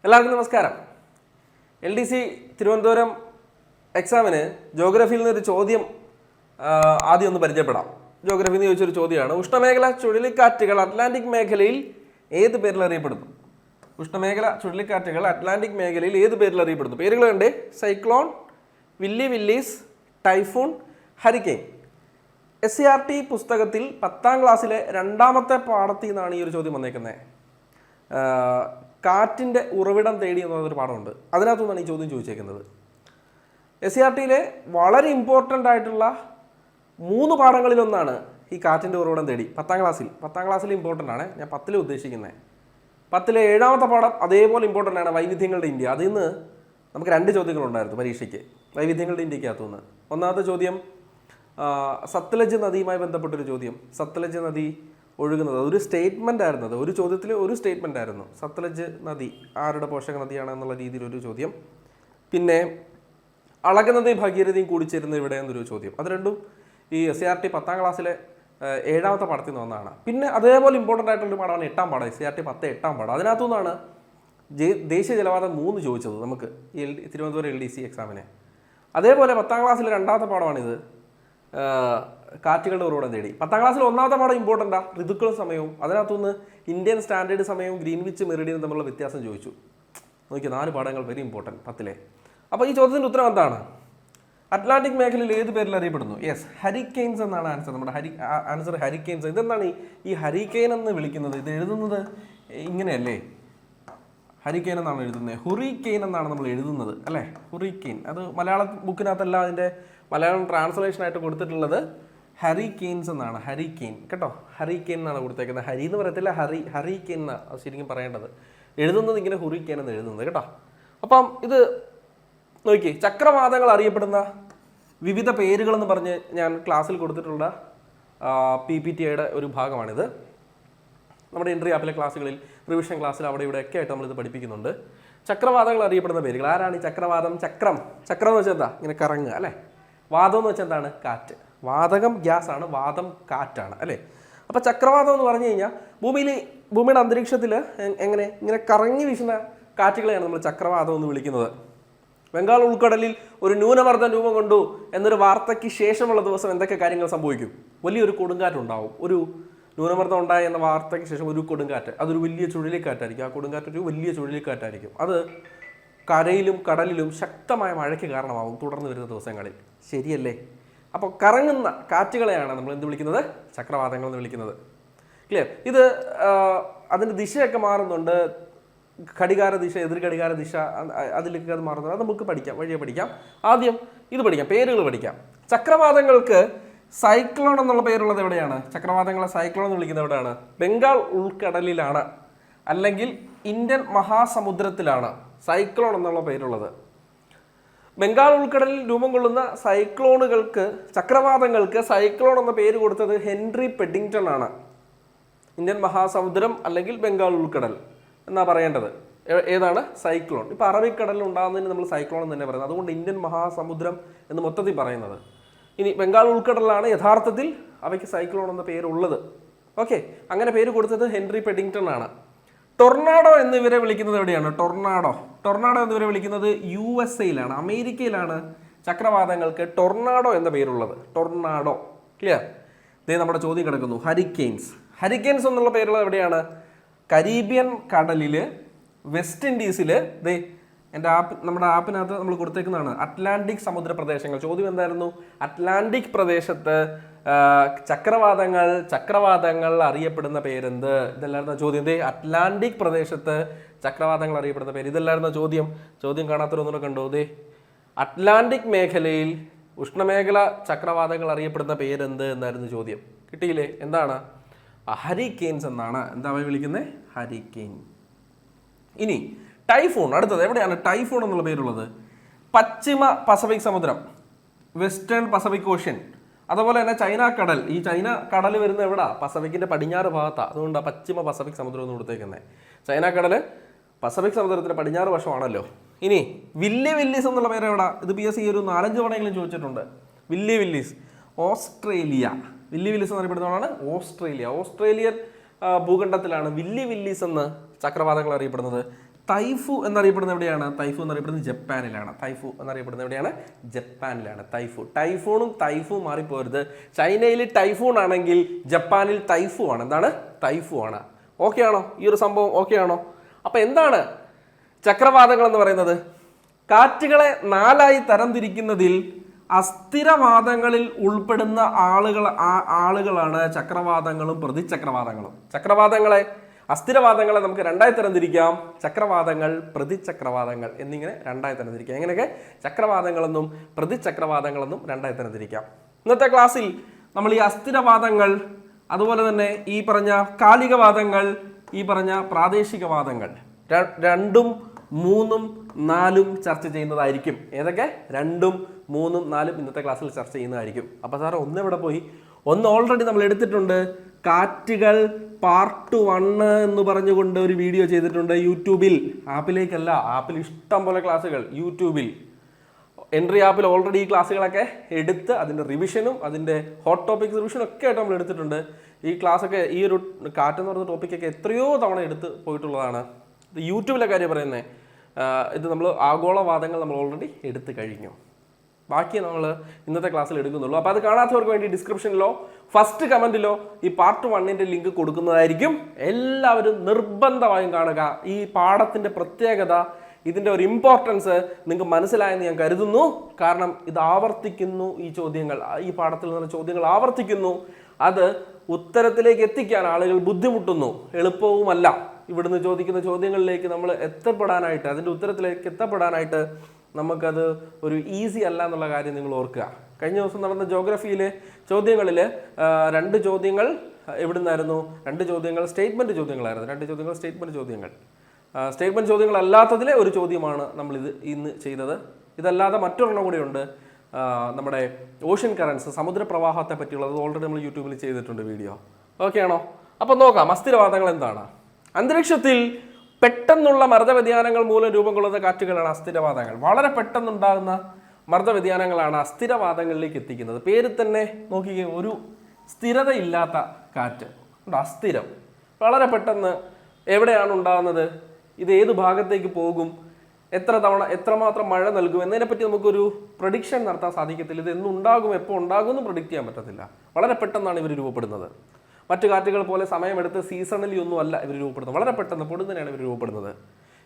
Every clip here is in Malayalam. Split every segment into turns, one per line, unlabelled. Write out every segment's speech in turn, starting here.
എല്ലാവർക്കും നമസ്കാരം. LDC തിരുവനന്തപുരം എക്സാമിന് ജോഗ്രഫിയിൽ നിന്നൊരു ചോദ്യം ആദ്യം ഒന്ന് പരിചയപ്പെടാം. ജോഗ്രഫിയിൽ നിന്ന് ചോദിച്ചൊരു ചോദ്യമാണ്: ഉഷ്ണമേഖല ചുഴലിക്കാറ്റുകൾ അറ്റ്ലാന്റിക് മേഖലയിൽ ഏത് പേരിൽ അറിയപ്പെടുന്നു? ഉഷ്ണമേഖല ചുഴലിക്കാറ്റുകൾ അറ്റ്ലാന്റിക് മേഖലയിൽ ഏത് പേരിൽ അറിയപ്പെടുന്നു? പേരുകൾ കണ്ടേ: cyclone, willy willies, typhoon, hurricane. SCERT പുസ്തകത്തിൽ 10ാം ക്ലാസ്സിലെ 2ാമത്തെ പാഠത്തിൽ നിന്നാണ് ഈ ഒരു ചോദ്യം വന്നേക്കുന്നത്. കാറ്റിൻ്റെ ഉറവിടം തേടി എന്നൊരു പാഠമുണ്ട്, അതിനകത്തുനിന്നാണ് ഈ ചോദ്യം ചോദിച്ചേക്കുന്നത്. SCERTയിലെ വളരെ ഇമ്പോർട്ടൻ്റ് ആയിട്ടുള്ള 3 പാഠങ്ങളിലൊന്നാണ് ഈ കാറ്റിൻ്റെ ഉറവിടം തേടി. 10ാം ക്ലാസ്സിൽ ഇമ്പോർട്ടൻ്റ് ആണ്, ഞാൻ 10ൽ ഉദ്ദേശിക്കുന്നത്. 10ലെ 7ാമത്തെ പാഠം അതേപോലെ ഇമ്പോർട്ടൻ്റ് ആണ്, വൈവിധ്യങ്ങളുടെ ഇന്ത്യ. അതിൽ നിന്ന് നമുക്ക് 2 ചോദ്യങ്ങളുണ്ടായിരുന്നു പരീക്ഷയ്ക്ക്, വൈവിധ്യങ്ങളുടെ ഇന്ത്യക്കകത്തുനിന്ന്. ഒന്നാമത്തെ ചോദ്യം സത്ലജ് നദിയുമായി ബന്ധപ്പെട്ടൊരു ചോദ്യം. സത്ലജ് നദി ഒഴുകുന്നത് ഒരു സ്റ്റേറ്റ്മെൻ്റ് ആയിരുന്നത്, ഒരു ചോദ്യത്തിൽ ഒരു സ്റ്റേറ്റ്മെൻ്റ് ആയിരുന്നു. സത്ലജ് നദി ആരുടെ പോഷക നദിയാണ് എന്നുള്ള രീതിയിലൊരു ചോദ്യം. പിന്നെ അളകനദി ഭഗീരഥയും കൂടിച്ചേരുന്ന ഇവിടെ എന്നൊരു ചോദ്യം. അത് രണ്ടും ഈ SCERT 10ാം ക്ലാസ്സിലെ 7ാമത്തെ പാഠത്തിൽ നിന്ന് വന്നതാണ്. പിന്നെ അതേപോലെ ഇമ്പോർട്ടൻ്റ് ആയിട്ടുള്ളൊരു പാഠമാണ് 8ാം പാഠം, SCERT 10 8ാം പാഠം. അതിനകത്തു നിന്നാണ് ദേശീയ ജലപാതം 3 ചോദിച്ചത് നമുക്ക് ഈ തിരുവനന്തപുരം LDC എക്സാമിന്. അതേപോലെ 10ാം ക്ലാസ്സിലെ 2ാമത്തെ പാഠമാണിത്, കാറ്റുകളുടെ ഉറവിടം തേടി. 10ാം ക്ലാസ്സിൽ 1ാമത്തെ പാഠം ഇമ്പോർട്ടൻ്റാ, ഋതുക്കളും സമയവും. അതിനകത്തുനിന്ന് ഇന്ത്യൻ സ്റ്റാൻഡേർഡ് സമയവും ഗ്രീൻവിച്ച് മെറിഡിയനും തമ്മിലുള്ള വ്യത്യാസം ചോദിച്ചു. നോക്കി, 4 പാഠങ്ങൾ വെരി ഇമ്പോർട്ടൻറ്റ് 10ലെ. അപ്പോൾ ഈ ചോദ്യത്തിൻ്റെ ഉത്തരം എന്താണ്? അറ്റ്ലാന്റിക് മേഖലയിൽ ഏത് പേരിൽ അറിയപ്പെടുന്നു? യെസ്, ഹരിക്കെയിൻസ് എന്നാണ് ആൻസർ. നമ്മുടെ ആൻസർ ഹരിക്കെയിൻസ്. ഇതെന്താണ് ഈ ഹരിക്കെയിൻ എന്ന് വിളിക്കുന്നത്? ഇത് എഴുതുന്നത് ഇങ്ങനെയല്ലേ, ഹരിക്കെയിൻ എന്നാണ് എഴുതുന്നത്. ഹുറിക്കെയിൻ എന്നാണ് നമ്മൾ എഴുതുന്നത് അല്ലേ, ഹുറിക്കെയിൻ. അത് മലയാള ബുക്കിനകത്തല്ല, അതിൻ്റെ മലയാളം ട്രാൻസ്ലേഷനായിട്ട് കൊടുത്തിട്ടുള്ളത് ഹരിക്കെയിൻസ് എന്നാണ്. ഹരിക്കെയിൻ കേട്ടോ, ഹരിക്കെയിൻ എന്നാണ് കൊടുത്തേക്കുന്നത്. ഹരി എന്ന് പറയത്തില്ല, ഹരിക്കെയിൻ എന്നാണ് ശരിക്കും പറയേണ്ടത്. എഴുതുന്നത് ഇങ്ങനെ ഹുറിക്കെയിൻ എന്ന് എഴുതുന്നത് കേട്ടോ. അപ്പം ഇത് നോക്കി, ചക്രവാതങ്ങൾ അറിയപ്പെടുന്ന വിവിധ പേരുകളെന്ന് പറഞ്ഞ് ഞാൻ ക്ലാസ്സിൽ കൊടുത്തിട്ടുള്ള PPTയുടെ ഒരു ഭാഗമാണിത്. നമ്മുടെ എൻട്രി ആപ്പിലെ ക്ലാസ്സുകളിൽ, റിവിഷൻ ക്ലാസ്സിൽ അവിടെ ഇവിടെ ഒക്കെ ആയിട്ട് നമ്മളിത് പഠിപ്പിക്കുന്നുണ്ട്. ചക്രവാതങ്ങൾ അറിയപ്പെടുന്ന പേരുകൾ. ആരാണ് ഈ ചക്രവാതം? ചക്രം എന്ന് വെച്ചാൽ എന്താ? ഇങ്ങനെ കറങ്ങുക അല്ലേ. വാദം എന്ന് വെച്ചാൽ എന്താണ്? കാറ്റ്. വാതകം ഗ്യാസ് ആണ്, വാദം കാറ്റാണ് അല്ലേ. അപ്പോൾ ചക്രവാതം എന്ന് പറഞ്ഞു കഴിഞ്ഞാൽ ഭൂമിയുടെ അന്തരീക്ഷത്തിൽ ഇങ്ങനെ കറങ്ങി വീശുന്ന കാറ്റുകളെയാണ് നമ്മൾ ചക്രവാതം എന്ന് വിളിക്കുന്നത്. ബംഗാൾ ഉൾക്കടലിൽ ഒരു ന്യൂനമർദ്ദം രൂപം കൊണ്ടു എന്നൊരു വാർത്തയ്ക്ക് ശേഷമുള്ള ദിവസം എന്തൊക്കെ കാര്യങ്ങൾ സംഭവിക്കും? വലിയൊരു കൊടുങ്കാറ്റുണ്ടാവും. ഒരു ന്യൂനമർദ്ദം ഉണ്ടായി എന്ന വാർത്തയ്ക്ക് ശേഷം ഒരു കൊടുങ്കാറ്റ്, അതൊരു വലിയ ചുഴലിക്കാറ്റായിരിക്കും. ആ കൊടുങ്കാറ്റ് ഒരു വലിയ ചുഴലിക്കാറ്റായിരിക്കും. അത് കരയിലും കടലിലും ശക്തമായ മഴയ്ക്ക് കാരണമാകും തുടർന്ന് വരുന്ന ദിവസങ്ങളിൽ. ശരിയല്ലേ? അപ്പോൾ കറങ്ങുന്ന കാറ്റുകളെയാണ് നമ്മൾ എന്ത് വിളിക്കുന്നത്? ചക്രവാതങ്ങൾ എന്ന് വിളിക്കുന്നത്. ക്ലിയർ? ഇത് അതിൻ്റെ ദിശയൊക്കെ മാറുന്നുണ്ട്. ഘടികാര ദിശ, എതിർ ഘടികാര ദിശ, അതിലേക്ക് അത് മാറുന്നുണ്ട്. അത് നമുക്ക് പഠിക്കാം, വഴിയെ പഠിക്കാം. ആദ്യം ഇത് പഠിക്കാം, പേരുകൾ പഠിക്കാം. ചക്രവാതങ്ങൾക്ക് സൈക്ലോൺ എന്നുള്ള പേരുള്ളത് എവിടെയാണ്? ചക്രവാതങ്ങളെ സൈക്ലോൺ എന്ന് വിളിക്കുന്നത് എവിടെയാണ്? ബംഗാൾ ഉൾക്കടലിലാണ്, അല്ലെങ്കിൽ ഇന്ത്യൻ മഹാസമുദ്രത്തിലാണ് സൈക്ലോൺ എന്നുള്ള പേരുള്ളത്. ബംഗാൾ ഉൾക്കടലിൽ രൂപം കൊള്ളുന്ന സൈക്ലോണുകൾക്ക്, ചക്രവാതങ്ങൾക്ക് സൈക്ലോൺ എന്ന പേര് കൊടുത്തത് ഹെൻറി പെഡിങ്ടൺ ആണ്. ഇന്ത്യൻ മഹാസമുദ്രം അല്ലെങ്കിൽ ബംഗാൾ ഉൾക്കടൽ എന്നാ പറയേണ്ടത്. ഏതാണ്? സൈക്ലോൺ. ഇപ്പോൾ അറബിക്കടലിൽ ഉണ്ടാകുന്നതിന് നമ്മൾ സൈക്ലോൺ എന്ന് തന്നെ പറയുന്നത്. അതുകൊണ്ട് ഇന്ത്യൻ മഹാസമുദ്രം എന്ന് മൊത്തത്തിൽ പറയുന്നത്. ഇനി ബംഗാൾ ഉൾക്കടലിലാണ് യഥാർത്ഥത്തിൽ അവയ്ക്ക് സൈക്ലോൺ എന്ന പേരുള്ളത്. ഓക്കെ, അങ്ങനെ പേര് കൊടുത്തത് ഹെൻറി പെഡിങ്ടൺ ആണ്. ടൊർണാഡോ എന്നിവരെ വിളിക്കുന്നത് എവിടെയാണ്? ടൊർണാഡോ എന്നിവരെ വിളിക്കുന്നത് USA-യിലാണ്, അമേരിക്കയിലാണ് ചക്രവാതങ്ങൾക്ക് ടൊർണാഡോ എന്ന പേരുള്ളത്. ടൊർണാഡോ. ക്ലിയർ? ഇതേ നമ്മുടെ ചോദ്യം കിടക്കുന്നു. ഹരിക്കെയിൻസ് എന്നുള്ള പേരുള്ളത് എവിടെയാണ്? കരീബിയൻ കടലിൽ, വെസ്റ്റ് ഇൻഡീസിൽ. നമ്മുടെ ആപ്പിനകത്ത് നമ്മൾ കൊടുത്തേക്കുന്നതാണ് അറ്റ്ലാന്റിക് സമുദ്ര പ്രദേശങ്ങൾ. ചോദ്യം എന്തായിരുന്നു? അറ്റ്ലാന്റിക് പ്രദേശത്ത് ചക്രവാതങ്ങൾ അറിയപ്പെടുന്ന പേരെന്ത്? ഇതല്ലായിരുന്ന ചോദ്യം. അറ്റ്ലാന്റിക് പ്രദേശത്ത് ചക്രവാതങ്ങൾ അറിയപ്പെടുന്ന പേര്, ഇതല്ലായിരുന്ന ചോദ്യം കാണാത്തൊരൊന്നുകൂടെ കണ്ടോ? അറ്റ്ലാന്റിക് മേഖലയിൽ ഉഷ്ണമേഖല ചക്രവാതങ്ങൾ അറിയപ്പെടുന്ന പേരെന്ത് എന്നായിരുന്നു ചോദ്യം. കിട്ടിയില്ലേ? എന്താണ്? ഹരിക്കെയിൻസ് എന്നാണ്. എന്താ വിളിക്കുന്നത്? ഹരിക്കെയിൻ. ഇനി ടൈഫൂൺ. അടുത്തത് എവിടെയാണ് ടൈഫൂൺ എന്നുള്ള പേരുള്ളത്? പശ്ചിമ പസഫിക് സമുദ്രം, വെസ്റ്റേൺ പസഫിക് ഓഷ്യൻ. അതുപോലെ തന്നെ ചൈന കടൽ. ഈ ചൈന കടൽ വരുന്നത് എവിടാ? പസഫിക്കിന്റെ പടിഞ്ഞാറ് ഭാഗത്താണ്. അതുകൊണ്ടാണ് പശ്ചിമ പസഫിക് സമുദ്രം എന്ന് കൊടുത്തേക്കുന്നത്. ചൈന കടൽ പസഫിക് സമുദ്രത്തിന്റെ പടിഞ്ഞാറ് വശമാണല്ലോ. ഇനി വില്ലി വില്ലീസ് എന്നുള്ള പേര് എവിടാ? ഇത് PSC ഒരു 4-5 തവണയെങ്കിലും ചോദിച്ചിട്ടുണ്ട്. Willy willies, Australia. Willy willies എന്നറിയപ്പെടുന്നതാണ് ഓസ്ട്രേലിയൻ ഭൂഖണ്ഡത്തിലാണ് വില്ലി വില്ലീസ് എന്ന് ചക്രവാതങ്ങൾ അറിയപ്പെടുന്നത്. തൈഫു എന്നറിയപ്പെടുന്നത് എവിടെയാണ്? തൈഫു എന്നറിയപ്പെടുന്നത് ജപ്പാനിലാണ്. തൈഫു എന്നറിയപ്പെടുന്നത് എവിടെയാണ്? ജപ്പാനിലാണ്. ടൈഫൂണും തൈഫും മാറിപ്പോരുത്. ചൈനയിൽ ടൈഫൂൺ ആണെങ്കിൽ ജപ്പാനിൽ തൈഫു ആണ്. എന്താണ്? തൈഫു ആണ്. ഓക്കെ ആണോ? ഈ ഒരു സംഭവം ഓക്കെ ആണോ? അപ്പൊ എന്താണ് ചക്രവാതങ്ങൾ എന്ന് പറയുന്നത്? കാറ്റുകളെ 4ആയി തരംതിരിക്കുന്നതിൽ അസ്ഥിരവാദങ്ങളിൽ ഉൾപ്പെടുന്ന ആളുകളാണ് ചക്രവാതങ്ങളും പ്രതിചക്രവാതങ്ങളും. അസ്ഥിരവാദങ്ങളെ നമുക്ക് 2ആയി തരംതിരിക്കാം. ചക്രവാതങ്ങൾ, പ്രതിചക്രവാദങ്ങൾ എന്നിങ്ങനെ 2ആയി തരംതിരിക്കാം. എങ്ങനെയൊക്കെ? ചക്രവാതങ്ങളെന്നും പ്രതിചക്രവാദങ്ങളെന്നും 2ആയി തരംതിരിക്കാം. ഇന്നത്തെ ക്ലാസ്സിൽ നമ്മൾ ഈ അസ്ഥിരവാദങ്ങൾ, അതുപോലെ തന്നെ ഈ പറഞ്ഞ കാലികവാദങ്ങൾ, ഈ പറഞ്ഞ പ്രാദേശികവാദങ്ങൾ 2ഉം 3ഉം 4ഉം ചർച്ച ചെയ്യുന്നതായിരിക്കും. ഏതൊക്കെ? 2ഉം 3ഉം 4ഉം ഇന്നത്തെ ക്ലാസ്സിൽ ചർച്ച ചെയ്യുന്നതായിരിക്കും. അപ്പോൾ സാറേ എവിടെ പോയി? ഓൾറെഡി നമ്മൾ എടുത്തിട്ടുണ്ട്. കാറ്റുകൾ പാർട്ട് 1 എന്ന് പറഞ്ഞുകൊണ്ട് ഒരു വീഡിയോ ചെയ്തിട്ടുണ്ട് യൂട്യൂബിൽ. ആപ്പിലേക്കല്ല, ആപ്പിൽ ഇഷ്ടം പോലെ ക്ലാസ്സുകൾ യൂട്യൂബിൽ എൻട്രി ആപ്പിൽ ഓൾറെഡി ഈ ക്ലാസ്സുകളൊക്കെ എടുത്ത് അതിൻ്റെ റിവിഷനും അതിൻ്റെ ഹോട്ട് ടോപ്പിക്സ് റിവിഷനും ഒക്കെ ആയിട്ട് നമ്മൾ എടുത്തിട്ടുണ്ട്. ഈ ക്ലാസ്സൊക്കെ, ഈ ഒരു കാറ്റെന്ന് പറയുന്ന ടോപ്പിക്കൊക്കെ എത്രയോ തവണ എടുത്ത് പോയിട്ടുള്ളതാണ്. ഇത് യൂട്യൂബിലെ കാര്യം പറയുന്നത്. ഇത് നമ്മൾ ആഗോളവാദങ്ങൾ നമ്മൾ ഓൾറെഡി എടുത്തു കഴിഞ്ഞു. ബാക്കി നമ്മൾ ഇന്നത്തെ ക്ലാസ്സിൽ എടുക്കുന്നുള്ളൂ. അപ്പോൾ അത് കാണാത്തവർക്ക് വേണ്ടി ഡിസ്ക്രിപ്ഷനിലോ ഫസ്റ്റ് കമൻറ്റിലോ ഈ പാർട്ട് 1ൻ്റെ ലിങ്ക് കൊടുക്കുന്നതായിരിക്കും. എല്ലാവരും നിർബന്ധമായും കാണുക. ഈ പാഠത്തിൻ്റെ പ്രത്യേകത, ഇതിൻ്റെ ഒരു ഇമ്പോർട്ടൻസ് നിങ്ങൾക്ക് മനസ്സിലായെന്ന് ഞാൻ കരുതുന്നു. കാരണം ഇത് ആവർത്തിക്കുന്നു. ഈ ചോദ്യങ്ങൾ, ഈ പാഠത്തിൽ നിന്നുള്ള ചോദ്യങ്ങൾ ആവർത്തിക്കുന്നു. അത് ഉത്തരത്തിലേക്ക് എത്തിക്കാൻ ആളുകൾ ബുദ്ധിമുട്ടുന്നു. എളുപ്പവുമല്ല. ഇവിടുന്ന് ചോദിക്കുന്ന ചോദ്യങ്ങളിലേക്ക് നമ്മൾ എത്തപ്പെടാനായിട്ട്, അതിൻ്റെ ഉത്തരത്തിലേക്ക് എത്തപ്പെടാനായിട്ട് നമുക്കത് ഒരു ഈസി അല്ല എന്നുള്ള കാര്യം നിങ്ങൾ ഓർക്കുക. കഴിഞ്ഞ ദിവസം നടന്ന ജോഗ്രഫിയിലെ ചോദ്യങ്ങളിൽ 2 ചോദ്യങ്ങൾ എവിടുന്നായിരുന്നു? 2 ചോദ്യങ്ങൾ സ്റ്റേറ്റ്മെൻറ്റ് ചോദ്യങ്ങളായിരുന്നു. 2 ചോദ്യങ്ങൾ സ്റ്റേറ്റ്മെൻറ്റ് ചോദ്യങ്ങളല്ലാത്തതിലെ ഒരു ചോദ്യമാണ് നമ്മളിത് ഇന്ന് ചെയ്തത്. ഇതല്ലാതെ മറ്റൊരെണ്ണം കൂടിയുണ്ട്. നമ്മുടെ ഓഷ്യൻ കറൻസ്, സമുദ്രപ്രവാഹത്തെ പറ്റിയുള്ളത് ഓൾറെഡി നമ്മൾ യൂട്യൂബിൽ ചെയ്തിട്ടുണ്ട് വീഡിയോ. ഓക്കെ ആണോ? അപ്പം നോക്കാം. അസ്ഥിരവാദങ്ങൾ എന്താണ്? അന്തരീക്ഷത്തിൽ പെട്ടെന്നുള്ള മർദ്ദവ്യതിയാനങ്ങൾ മൂലം രൂപം കൊള്ളുന്ന കാറ്റുകളാണ് അസ്ഥിരവാദങ്ങൾ. വളരെ പെട്ടെന്നുണ്ടാകുന്ന മർദ്ദവ്യതിയാനങ്ങളാണ് അസ്ഥിരവാദങ്ങളിലേക്ക് എത്തിക്കുന്നത്. പേര് തന്നെ നോക്കിക്കേ, ഒരു സ്ഥിരതയില്ലാത്ത കാറ്റ്. അസ്ഥിരം. വളരെ പെട്ടെന്ന് എവിടെയാണ് ഉണ്ടാകുന്നത്? ഇത് ഏത് ഭാഗത്തേക്ക് പോകും? എത്രമാത്രം മഴ നൽകും എന്നതിനെപ്പറ്റി നമുക്കൊരു പ്രഡിക്ഷൻ നടത്താൻ സാധിക്കത്തില്ല. ഇത് എന്നുണ്ടാകും, എപ്പോൾ ഉണ്ടാകും എന്ന് പ്രഡിക്റ്റ് ചെയ്യാൻ പറ്റത്തില്ല. വളരെ പെട്ടെന്നാണ് ഇവർ രൂപപ്പെടുന്നത്. മറ്റു കാറ്റുകൾ പോലെ സമയമെടുത്ത് സീസണലി ഒന്നും അല്ല ഇവർ രൂപപ്പെടുന്നത്. വളരെ പെട്ടെന്ന് പൊടുന്നതിനാണ് ഇവർ രൂപപ്പെടുന്നത്.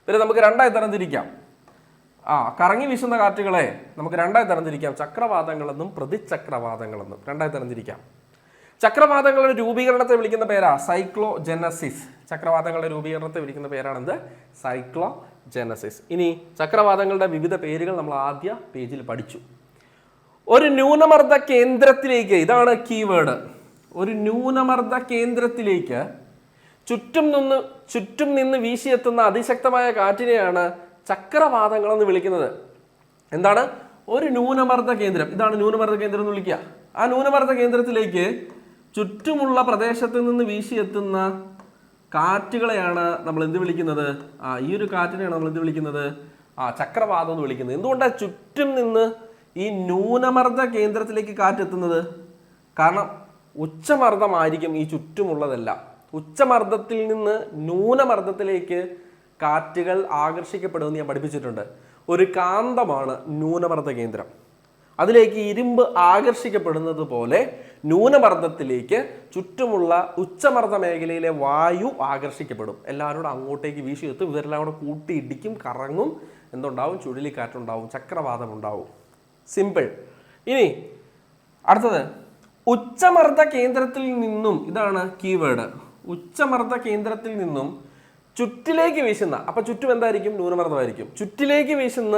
ഇവരെ നമുക്ക് 2ആയി തരംതിരിക്കാം. കറങ്ങി വീശുന്ന കാറ്റുകളെ നമുക്ക് 2ആയി തരംതിരിക്കാം. ചക്രവാതങ്ങളെന്നും പ്രതിചക്രവാതങ്ങളെന്നും 2ആയി തരംതിരിക്കാം. ചക്രവാതങ്ങളുടെ രൂപീകരണത്തെ വിളിക്കുന്ന പേരാ സൈക്ലോജെനസിസ്. ചക്രവാതങ്ങളുടെ രൂപീകരണത്തെ വിളിക്കുന്ന പേരാണെന്ത്? സൈക്ലോജെനസിസ്. ഇനി ചക്രവാതങ്ങളുടെ വിവിധ പേരുകൾ നമ്മൾ ആദ്യ പേജിൽ പഠിച്ചു. ഒരു ന്യൂനമർദ്ദ കേന്ദ്രത്തിലേക്ക്, ഇതാണ് കീവേഡ്, ഒരു ന്യൂനമർദ്ദ കേന്ദ്രത്തിലേക്ക് ചുറ്റും നിന്ന് വീശിയെത്തുന്ന അതിശക്തമായ കാറ്റിനെയാണ് ചക്രവാതങ്ങളെന്ന് വിളിക്കുന്നത്. എന്താണ്? ഒരു ന്യൂനമർദ്ദ കേന്ദ്രം, ഇതാണ് ന്യൂനമർദ്ദ കേന്ദ്രം എന്ന് വിളിക്കുക. ആ ന്യൂനമർദ്ദ കേന്ദ്രത്തിലേക്ക് ചുറ്റുമുള്ള പ്രദേശത്ത് നിന്ന് വീശിയെത്തുന്ന കാറ്റുകളെയാണ് നമ്മൾ എന്ത് വിളിക്കുന്നത്? ഈ ഒരു കാറ്റിനെയാണ് നമ്മൾ എന്ത് വിളിക്കുന്നത്? ചക്രവാതം എന്ന് വിളിക്കുന്നത്. എന്തുകൊണ്ടാണ് ചുറ്റും നിന്ന് ഈ ന്യൂനമർദ്ദ കേന്ദ്രത്തിലേക്ക് കാറ്റെത്തുന്നത്? കാരണം ഉച്ചമർദ്ദമായിരിക്കും ഈ ചുറ്റുമുള്ളതെല്ലാം. ഉച്ചമർദ്ദത്തിൽ നിന്ന് ന്യൂനമർദ്ദത്തിലേക്ക് കാറ്റുകൾ ആകർഷിക്കപ്പെടുമെന്ന് ഞാൻ പഠിപ്പിച്ചിട്ടുണ്ട്. ഒരു കാന്തമാണ് ന്യൂനമർദ്ദ കേന്ദ്രം. അതിലേക്ക് ഇരുമ്പ് ആകർഷിക്കപ്പെടുന്നത് പോലെ ന്യൂനമർദ്ദത്തിലേക്ക് ചുറ്റുമുള്ള ഉച്ചമർദ്ദ മേഖലയിലെ വായു ആകർഷിക്കപ്പെടും. എല്ലാവരും അങ്ങോട്ടേക്ക് വീശിയെത്തും. ഇവരെല്ലാം കൂടെ കൂട്ടിയിടിക്കും, കറങ്ങും. എന്തുണ്ടാവും? ചുഴലിക്കാറ്റുണ്ടാവും, ചക്രവാതം ഉണ്ടാവും. സിമ്പിൾ. ഇനി അടുത്തത്, ഉച്ചമർദ്ദ കേന്ദ്രത്തിൽ നിന്നും, ഇതാണ് കീവേഡ്, ഉച്ചമർദ്ദ കേന്ദ്രത്തിൽ നിന്നും ചുറ്റിലേക്ക് വീശുന്ന, അപ്പൊ ചുറ്റും എന്തായിരിക്കും? ന്യൂനമർദ്ദമായിരിക്കും. ചുറ്റിലേക്ക് വീശുന്ന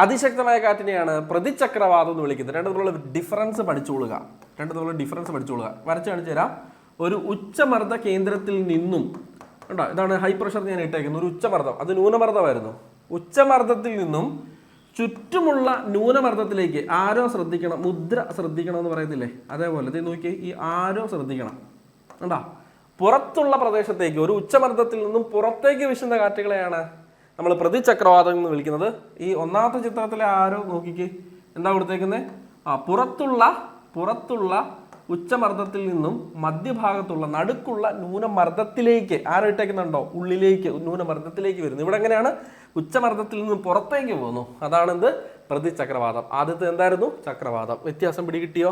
അതിശക്തമായ കാറ്റിനെയാണ് പ്രതിചക്രവാതം എന്ന് വിളിക്കുന്നത്. രണ്ടു തമ്മിലുള്ള ഡിഫറൻസ് പഠിച്ചുകൊള്ളുക. വരച്ച് കാണിച്ചു തരാം. ഒരു ഉച്ചമർദ്ദ കേന്ദ്രത്തിൽ നിന്നും, കണ്ടോ, ഇതാണ് ഹൈ പ്രഷർ ഞാൻ ഇട്ടേക്കുന്നത്. ഒരു ഉച്ചമർദ്ദം, അത് ന്യൂനമർദ്ദമായിരുന്നു. ഉച്ചമർദ്ദത്തിൽ നിന്നും ചുറ്റുമുള്ള ന്യൂനമർദ്ദത്തിലേക്ക് ആരോ ശ്രദ്ധിക്കണം, മുദ്ര ശ്രദ്ധിക്കണം എന്ന് പറയത്തില്ലേ, അതേപോലെ ഇത് നോക്കി, ഈ ആരോ ശ്രദ്ധിക്കണം. കണ്ടോ, പുറത്തുള്ള പ്രദേശത്തേക്ക്, ഒരു ഉച്ചമർദ്ദത്തിൽ നിന്നും പുറത്തേക്ക് വീശുന്ന കാറ്റുകളെയാണ് നമ്മൾ പ്രതിചക്രവാതം എന്ന് വിളിക്കുന്നത്. ഈ ഒന്നാമത്തെ ചിത്രത്തിലെ ആരോ നോക്കിക്ക്, എന്താ കൊടുത്തേക്കുന്നത്? പുറത്തുള്ള ഉച്ചമർദ്ദത്തിൽ നിന്നും മധ്യഭാഗത്തുള്ള നടുക്കുള്ള ന്യൂനമർദ്ദത്തിലേക്ക് ആരോട്ടേക്കുന്നുണ്ടോ ഉള്ളിലേക്ക് ന്യൂനമർദ്ദത്തിലേക്ക് വരുന്നു. ഇവിടെ എങ്ങനെയാണ് ഉച്ചമർദ്ദത്തിൽ നിന്നും പുറത്തേക്ക് പോകുന്നു. അതാണെന്ത് പ്രതിചക്രവാതം. ആദ്യത്തെ എന്തായിരുന്നു ചക്രവാതം. വ്യത്യാസം പിടികിട്ടിയോ?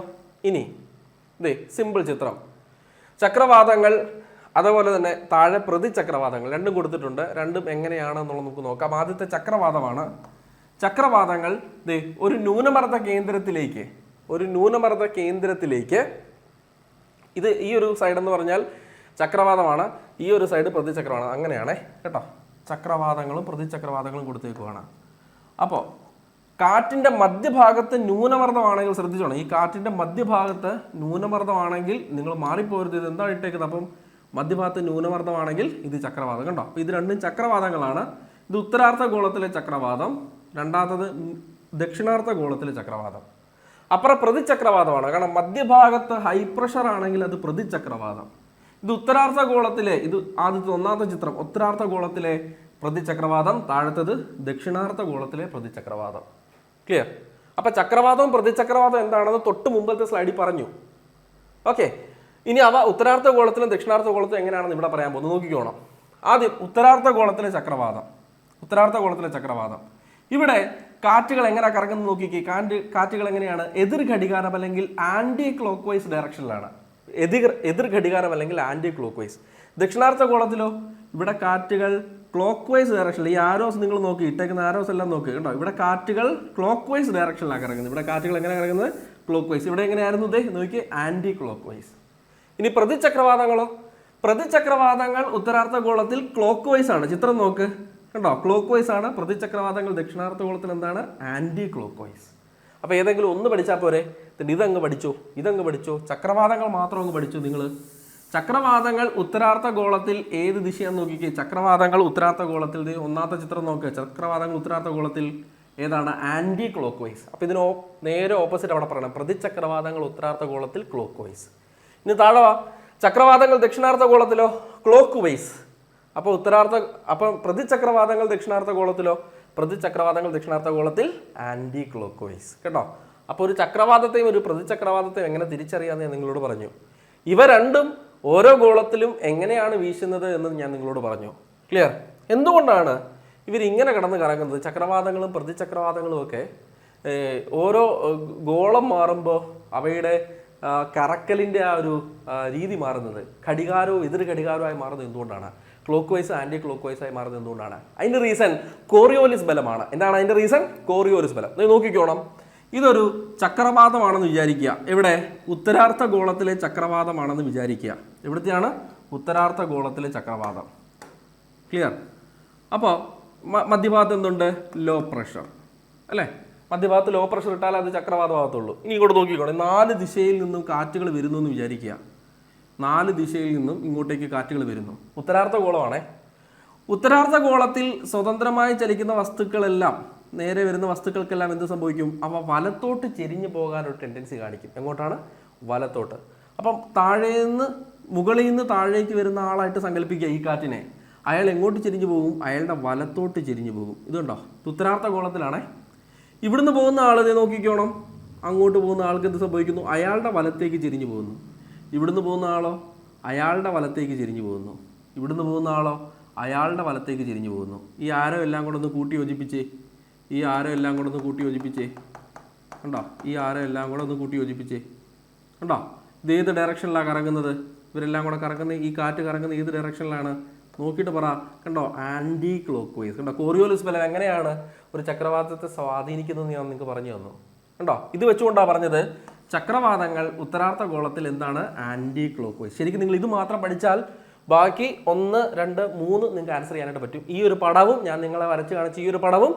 ഇനി ഇതേ സിമ്പിൾ ചിത്രം ചക്രവാതങ്ങൾ അതുപോലെ തന്നെ താഴെ പ്രതിചക്രവാതങ്ങൾ രണ്ടും കൊടുത്തിട്ടുണ്ട്. രണ്ടും എങ്ങനെയാണെന്നുള്ളത് നമുക്ക് നോക്കാം. ആദ്യത്തെ ചക്രവാതമാണ്. ചക്രവാതങ്ങൾ ദേ ഒരു ന്യൂനമർദ്ദ കേന്ദ്രത്തിലേക്ക് ഇത് ഈ ഒരു സൈഡ് എന്ന് പറഞ്ഞാൽ ചക്രവാതമാണ്, ഈ ഒരു സൈഡ് പ്രതിചക്രവാതം. അങ്ങനെയാണേ കേട്ടോ. ചക്രവാതങ്ങളും പ്രതിചക്രവാതങ്ങളും കൊടുത്തേക്കുവാണ്. അപ്പോൾ കാറ്റിൻ്റെ മധ്യഭാഗത്ത് ന്യൂനമർദ്ദമാണെങ്കിൽ ശ്രദ്ധിച്ചോണം. ഈ കാറ്റിൻ്റെ മധ്യഭാഗത്ത് ന്യൂനമർദ്ദമാണെങ്കിൽ നിങ്ങൾ മാറിപ്പോരുത്. ഇത് എന്താ ഇട്ടേക്കുന്നത്? അപ്പം മധ്യഭാഗത്ത് ന്യൂനമർദ്ദമാണെങ്കിൽ ഇത് ചക്രവാതം കണ്ടോ. അപ്പോൾ ഇത് രണ്ടും ചക്രവാതങ്ങളാണ്. ഇത് ഉത്തരാർദ്ധ ഗോളത്തിലെ ചക്രവാതം, രണ്ടാമത്തത് ദക്ഷിണാർദ്ധ ഗോളത്തിലെ ചക്രവാതം. അപ്പുറം പ്രതിചക്രവാതമാണ്. കാരണം മധ്യഭാഗത്ത് ഹൈ പ്രഷർ ആണെങ്കിൽ അത് പ്രതിചക്രവാതം. ഇത് ഉത്തരാർദ്ധ ഗോളത്തിലെ ഇത് ആദ്യത്തെ ഒന്നാമത്തെ ചിത്രം ഉത്തരാർദ്ധ ഗോളത്തിലെ പ്രതിചക്രവാതം, താഴത്തത് ദക്ഷിണാർദ്ധ ഗോളത്തിലെ പ്രതിചക്രവാതം. ക്ലിയർ? അപ്പൊ ചക്രവാതവും പ്രതിചക്രവാതം എന്താണെന്ന് തൊട്ട് മുമ്പത്തെ സ്ലൈഡിൽ പറഞ്ഞു. ഓക്കെ, ഇനി അവ ഉത്തരാർദ്ധ ഗോളത്തിലും ദക്ഷിണാർദ്ധ ഗോളത്തിലും എങ്ങനെയാണെന്ന് ഇവിടെ പറയാൻ പോകുന്നത് നോക്കിക്കോണം. ആദ്യം ഉത്തരാർദ്ധ ഗോളത്തിലെ ചക്രവാതം. ഇവിടെ കാറ്റുകൾ എങ്ങനെ കറങ്ങുന്നത് നോക്കിക്കേ. കാറ്റുകൾ എങ്ങനെയാണ്? എതിർ ഘടികാരം അല്ലെങ്കിൽ ആന്റി ക്ലോക്ക് വൈസ് ഡയറക്ഷനിലാണ്. എതിർ ഘടികാരം അല്ലെങ്കിൽ ആന്റി ക്ലോക്ക് വൈസ്. ദക്ഷിണാർദ്ധ ഗോളത്തിലോ ഇവിടെ കാറ്റുകൾ ക്ലോക്ക് വൈസ് ഡയറക്ഷനിൽ. ഈ ആരോസ് നിങ്ങൾ നോക്കി, ഇട്ടേക്കുന്ന ആരോസ് എല്ലാം നോക്കി കേട്ടോ. ഇവിടെ കാറ്റുകൾ ക്ലോക്ക് വൈസ് ഡയറക്ഷനിലാണ് കറങ്ങുന്നത്. ഇവിടെ കാറ്റുകൾ എങ്ങനെ കറങ്ങുന്നത്? Clock vice. ഇവിടെ എങ്ങനെയായിരുന്നു? ഇതേ നോക്കി, ആന്റി ക്ലോക്ക് വൈസ്. ഇനി പ്രതിചക്രവാതങ്ങളോ? പ്രതിചക്രവാതങ്ങൾ ഉത്തരാർദ്ധ ഗോളത്തിൽ ക്ലോക്ക് വൈസ് ആണ്. ചിത്രം നോക്ക് കണ്ടോ, ക്ലോക്ക് വൈസ് ആണ്. പ്രതിചക്രവാതങ്ങൾ ദക്ഷിണാർദ്ധ ഗോളത്തിൽ എന്താണ്? Anti clock vice. അപ്പോൾ ഏതെങ്കിലും ഒന്ന് പഠിച്ചാൽ പോരെ? ഇതങ്ങ് പഠിച്ചോ. ചക്രവാതങ്ങൾ മാത്രം അങ്ങ് പഠിച്ചു നിങ്ങൾ. ചക്രവാതങ്ങൾ ഉത്തരാർദ്ധ ഗോളത്തിൽ ഏത് ദിശയാന്ന് നോക്കിക്കേ. ചക്രവാതങ്ങൾ ഉത്തരാർദ്ധ ഗോളത്തിൽ ഒന്നാമത്തെ ചിത്രം നോക്കുക. ചക്രവാതങ്ങൾ ഉത്തരാർദ്ധ ഗോളത്തിൽ ഏതാണ്? Anti clock vice. അപ്പോൾ ഇതിന് നേരെ ഓപ്പോസിറ്റ് അവിടെ പറയണം. പ്രതിചക്രവാതങ്ങൾ ഉത്തരാർദ്ധ ഗോളത്തിൽ ക്ലോക്ക് വൈസ്. ഇനി താഴെ ചക്രവാതങ്ങൾ ദക്ഷിണാർദ്ധ ഗോളത്തിലോ? Clock vice. അപ്പോൾ പ്രതിചക്രവാതങ്ങൾ ദക്ഷിണാർദ്ധ ഗോളത്തിലോ? പ്രതിചക്രവാതങ്ങൾ ദക്ഷിണാർദ്ധ ഗോളത്തിൽ ആന്റി ക്ലോക്ക് വൈസ് കേട്ടോ. അപ്പോൾ ഒരു ചക്രവാതത്തെയും ഒരു പ്രതിചക്രവാതത്തെയും എങ്ങനെ തിരിച്ചറിയാമെന്ന് ഞാൻ നിങ്ങളോട് പറഞ്ഞു. ഇവ രണ്ടും ഓരോ ഗോളത്തിലും എങ്ങനെയാണ് വീശുന്നത് എന്ന് ഞാൻ നിങ്ങളോട് പറഞ്ഞു. ക്ലിയർ? എന്തുകൊണ്ടാണ് ഇവരിങ്ങനെ കിടന്ന് കറങ്ങുന്നത്? ചക്രവാതങ്ങളും പ്രതിചക്രവാതങ്ങളും ഒക്കെ ഓരോ ഗോളം മാറുമ്പോൾ അവയുടെ കറക്കലിൻ്റെ ആ ഒരു രീതി മാറുന്നത്, ഘടികാരവും എതിർ ഘടികാരവുമായി മാറുന്നത് എന്തുകൊണ്ടാണ്? Clockwise anti clock vice ആയി മാറുന്നത് എന്തുകൊണ്ടാണ്? അതിൻ്റെ റീസൺ കോറിയോലിസ് ബലമാണ്. എന്താണ് അതിൻ്റെ റീസൺ? കോറിയോലിസ് ബലം. നോക്കിക്കോണം. ഇതൊരു ചക്രവാതമാണെന്ന് വിചാരിക്കുക. എവിടെ? ഉത്തരാർദ്ധ ഗോളത്തിലെ ചക്രവാതമാണെന്ന് വിചാരിക്കുക. എവിടത്തെയാണ്? ഉത്തരാർദ്ധ ഗോളത്തിലെ ചക്രവാതം. ക്ലിയർ? അപ്പോൾ മധ്യഭാഗത്ത് എന്തുണ്ട്? ലോ പ്രഷർ അല്ലേ? മധ്യഭാഗത്ത് ലോ പ്രഷർ ഇട്ടാൽ അത് ചക്രവാതമാകത്തുള്ളൂ. ഇനി ഇങ്ങോട്ട് നോക്കിക്കോണം. 4 ദിശയിൽ നിന്നും കാറ്റുകൾ വരുന്നു എന്ന് വിചാരിക്കുക. 4 ദിശയിൽ നിന്നും ഇങ്ങോട്ടേക്ക് കാറ്റുകൾ വരുന്നു. ഉത്തരാർദ്ധ ഗോളമാണേ. ഉത്തരാർദ്ധ ഗോളത്തിൽ സ്വതന്ത്രമായി ചലിക്കുന്ന വസ്തുക്കളെല്ലാം, നേരെ വരുന്ന വസ്തുക്കൾക്കെല്ലാം എന്ത് സംഭവിക്കും? അവ വലത്തോട്ട് ചെരിഞ്ഞു പോകാനൊരു ടെൻഡൻസി കാണിക്കും. എങ്ങോട്ടാണ്? വലത്തോട്ട്. അപ്പം മുകളിൽ നിന്ന് താഴേക്ക് വരുന്ന ആളായിട്ട് സങ്കല്പിക്കുക ഈ കാറ്റിനെ. അയാൾ എങ്ങോട്ട് ചെരിഞ്ഞു പോകും? അയാളുടെ വലത്തോട്ട് ചെരിഞ്ഞു പോകും. ഇതുണ്ടോ? ഉത്തരാർദ്ധ ഗോളത്തിലാണേ. ഇവിടുന്ന് പോകുന്ന ആൾ നോക്കിക്കോണം. അങ്ങോട്ട് പോകുന്ന ആൾക്ക് എന്ത് സംഭവിക്കുന്നു? അയാളുടെ വലത്തേക്ക് ചെരിഞ്ഞു പോകുന്നു. ഇവിടുന്ന് പോകുന്ന ആളോ? അയാളുടെ വലത്തേക്ക് ചെരിഞ്ഞു പോകുന്നു. ഇവിടുന്ന് പോകുന്ന ആളോ? അയാളുടെ വലത്തേക്ക് ചെരിഞ്ഞു പോകുന്നു. ഈ ആരോ എല്ലാം കൂടെ ഒന്ന് കൂട്ടി യോജിപ്പിച്ചേ. കണ്ടോ? ഈ ആരോ എല്ലാം കൂടെ ഒന്ന് കൂട്ടി യോജിപ്പിച്ചേ. കണ്ടോ? ഇത് ഏത് ഡയറക്ഷനിലാണ് കറങ്ങുന്നത്? ഇവരെല്ലാം കൂടെ കറങ്ങുന്ന ഈ കാറ്റ് കറങ്ങുന്ന ഏത് ഡയറക്ഷനിലാണ്? നോക്കിയിട്ട് പറ. കണ്ടോ? Anti clock vice. കണ്ടോ? കോറിയോലിസ് ബലം എങ്ങനെയാണ് ഒരു ചക്രവാതത്തെ സ്വാധീനിക്കുന്നതെന്ന് ഞാൻ നിങ്ങൾക്ക് പറഞ്ഞു തന്നു. കണ്ടോ? ഇത് വെച്ചുകൊണ്ടാണ് പറഞ്ഞത് ചക്രവാതങ്ങൾ ഉത്തരാർദ്ധ ഗോളത്തിൽ എന്താണ്? Anti clock vice. ശരിക്കും നിങ്ങൾ ഇത് മാത്രം പഠിച്ചാൽ ബാക്കി 1, 2, 3 നിങ്ങൾക്ക് ആൻസർ ചെയ്യാനായിട്ട് പറ്റും. ഈ ഒരു പടവും ഞാൻ നിങ്ങളെ വരച്ച് കാണിച്ച ഈ ഒരു പടവും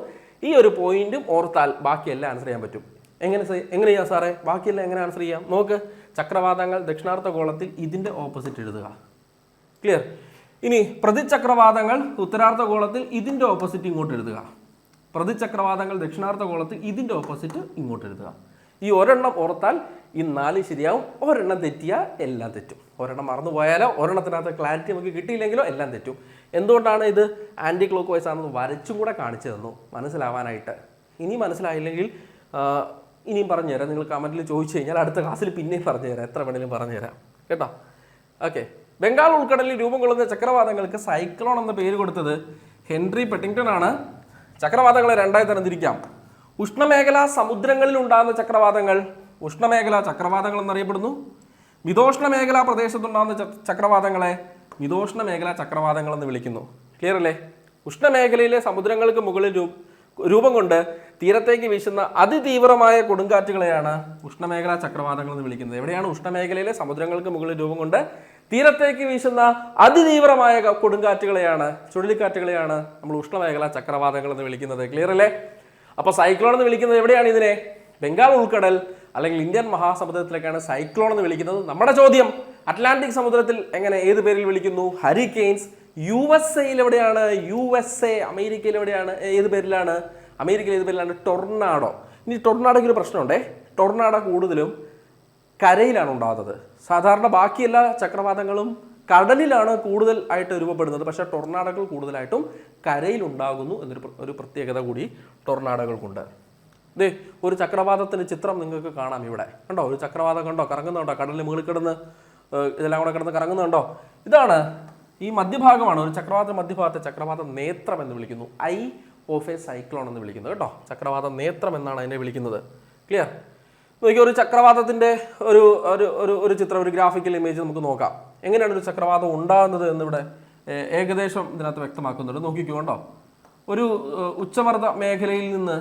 ഈ ഒരു പോയിന്റും ഓർത്താൽ ബാക്കിയെല്ലാം ആൻസർ ചെയ്യാൻ പറ്റും. എങ്ങനെ ചെയ്യാം സാറേ? ബാക്കിയെല്ലാം എങ്ങനെ ആൻസർ ചെയ്യാം? നോക്ക്. ചക്രവാതങ്ങൾ ദക്ഷിണാർദ്ധ ഗോളത്തിൽ ഇതിൻ്റെ ഓപ്പോസിറ്റ് എഴുതുക. ക്ലിയർ? ഇനി പ്രതിചക്രവാതങ്ങൾ ഉത്തരാർദ്ധ ഗോളത്തിൽ ഇതിൻ്റെ ഓപ്പോസിറ്റ് ഇങ്ങോട്ട് എഴുതുക. പ്രതിചക്രവാതങ്ങൾ ദക്ഷിണാർദ്ധ ഗോളത്തിൽ ഇതിൻ്റെ ഓപ്പോസിറ്റ് ഇങ്ങോട്ട് എഴുതുക. ഈ ഒരെണ്ണം ഓർത്താൽ ഈ 4 ശരിയാവും. ഒരെണ്ണം തെറ്റിയാൽ എല്ലാം തെറ്റും. ഒരെണ്ണം മറന്നു പോയാലോ ഒരെണ്ണത്തിനകത്ത് ക്ലാരിറ്റി നമുക്ക് കിട്ടിയില്ലെങ്കിലോ എല്ലാം തെറ്റും. എന്തുകൊണ്ടാണ് ഇത് ആന്റി ക്ലോക്ക് വൈസ് ആണെന്ന് വരച്ചും കൂടെ കാണിച്ചു തന്നു മനസ്സിലാവാനായിട്ട്. ഇനി മനസ്സിലായില്ലെങ്കിൽ ഇനിയും പറഞ്ഞുതരാം. നിങ്ങൾ കമൻറ്റിൽ ചോദിച്ചു കഴിഞ്ഞാൽ അടുത്ത ക്ലാസ്സിൽ പിന്നെയും പറഞ്ഞുതരാം, എത്ര വേണേലും പറഞ്ഞുതരാം കേട്ടോ. ഓക്കെ, ബംഗാൾ ഉൾക്കടലിൽ രൂപം കൊള്ളുന്ന ചക്രവാതങ്ങൾക്ക് സൈക്ലോൺ എന്ന പേര് കൊടുത്തത് ഹെൻറി പെട്ടിങ്ടൺ ആണ്. ചക്രവാതങ്ങളെ രണ്ടായി തരംതിരിക്കാം. ഉഷ്ണമേഖലാ സമുദ്രങ്ങളിൽ ഉണ്ടാകുന്ന ചക്രവാതങ്ങൾ ഉഷ്ണമേഖലാ ചക്രവാതങ്ങൾ എന്നറിയപ്പെടുന്നു. മിതോഷ്ണ മേഖലാ പ്രദേശത്തുണ്ടാകുന്ന ചക്രവാതങ്ങളെ മിതോഷ്ണ മേഖലാ ചക്രവാതങ്ങൾ എന്ന് വിളിക്കുന്നു. ക്ലിയർ അല്ലേ? ഉഷ്ണമേഖലയിലെ സമുദ്രങ്ങൾക്ക് മുകളിൽ രൂപം കൊണ്ട് തീരത്തേക്ക് വീശുന്ന അതിതീവ്രമായ കൊടുങ്കാറ്റുകളെയാണ് ഉഷ്ണമേഖലാ ചക്രവാതങ്ങൾ എന്ന് വിളിക്കുന്നത്. എവിടെയാണ്? ഉഷ്ണമേഖലയിലെ സമുദ്രങ്ങൾക്ക് മുകളിൽ രൂപം കൊണ്ട് തീരത്തേക്ക് വീശുന്ന അതിതീവ്രമായ കൊടുങ്കാറ്റുകളെയാണ്, ചുഴലിക്കാറ്റുകളെയാണ് നമ്മൾ ഉഷ്ണമേഖലാ ചക്രവാതങ്ങൾ എന്ന് വിളിക്കുന്നത്. ക്ലിയർ അല്ലേ? അപ്പൊ സൈക്ലോൺ എന്ന് വിളിക്കുന്നത് എവിടെയാണ്? ഇതിനെ ബംഗാൾ ഉൾക്കടൽ അല്ലെങ്കിൽ ഇന്ത്യൻ മഹാസമുദ്രത്തിലേക്കാണ് സൈക്ലോൺ എന്ന് വിളിക്കുന്നത്. നമ്മുടെ ചോദ്യം, അറ്റ്ലാന്റിക് സമുദ്രത്തിൽ ഏത് പേരിൽ വിളിക്കുന്നു? ഹരിക്കെയിൻസ്. USA എവിടെയാണ്? USA അമേരിക്കയിൽ എവിടെയാണ്? ഏത് പേരിലാണ്? അമേരിക്കയിൽ ഏത് പേരിലാണ്? ടൊർണാഡോ. ഇനി ടൊർണാഡോയ്ക്ക് ഒരു പ്രശ്നമുണ്ടേ. ടൊർണാഡോ കൂടുതലും കരയിലാണ് ഉണ്ടാകുന്നത്. സാധാരണ ബാക്കി എല്ലാ ചക്രവാതങ്ങളും കടലിലാണ് കൂടുതൽ ആയിട്ട് രൂപപ്പെടുന്നത്. പക്ഷേ ടൊർണാഡോകൾ കൂടുതലായിട്ടും കരയിൽ ഉണ്ടാകുന്നു എന്നൊരു പ്രത്യേകത കൂടി ടൊർണാഡോകൾക്കുണ്ട്. ഇതേ ഒരു ചക്രവാതത്തിൻ്റെ ചിത്രം നിങ്ങൾക്ക് കാണാം ഇവിടെ. കണ്ടോ? ഒരു ചക്രവാതം കണ്ടോ? കറങ്ങുന്നുണ്ടോ? കടലിൽ മുകളിൽ കിടന്ന് ഇതെല്ലാം കൂടെ കിടന്ന് കറങ്ങുന്നുണ്ടോ? ഇതാണ് ഈ മധ്യഭാഗമാണ് ഒരു ചക്രവാത മധ്യഭാഗത്തെ ചക്രവാത നേത്രം എന്ന് വിളിക്കുന്നു. ഐ ഓഫ് എ സൈക്ലോൺ എന്ന് വിളിക്കുന്നത് കേട്ടോ. ചക്രവാത നേത്രം എന്നാണ് അതിനെ വിളിക്കുന്നത്. ക്ലിയർ? നോക്കി, ഒരു ചക്രവാതത്തിൻ്റെ ഒരു ചിത്രം, ഒരു ഗ്രാഫിക്കൽ ഇമേജ് നമുക്ക് നോക്കാം. എങ്ങനെയാണ് ഒരു ചക്രവാതം ഉണ്ടാകുന്നത് എന്നിവിടെ ഏകദേശം ഇതിനകത്ത് വ്യക്തമാക്കുന്നുണ്ട്. നോക്കിക്കോ. കണ്ടോ? ഒരു ഉച്ചമർദ്ദ മേഖലയിൽ നിന്ന്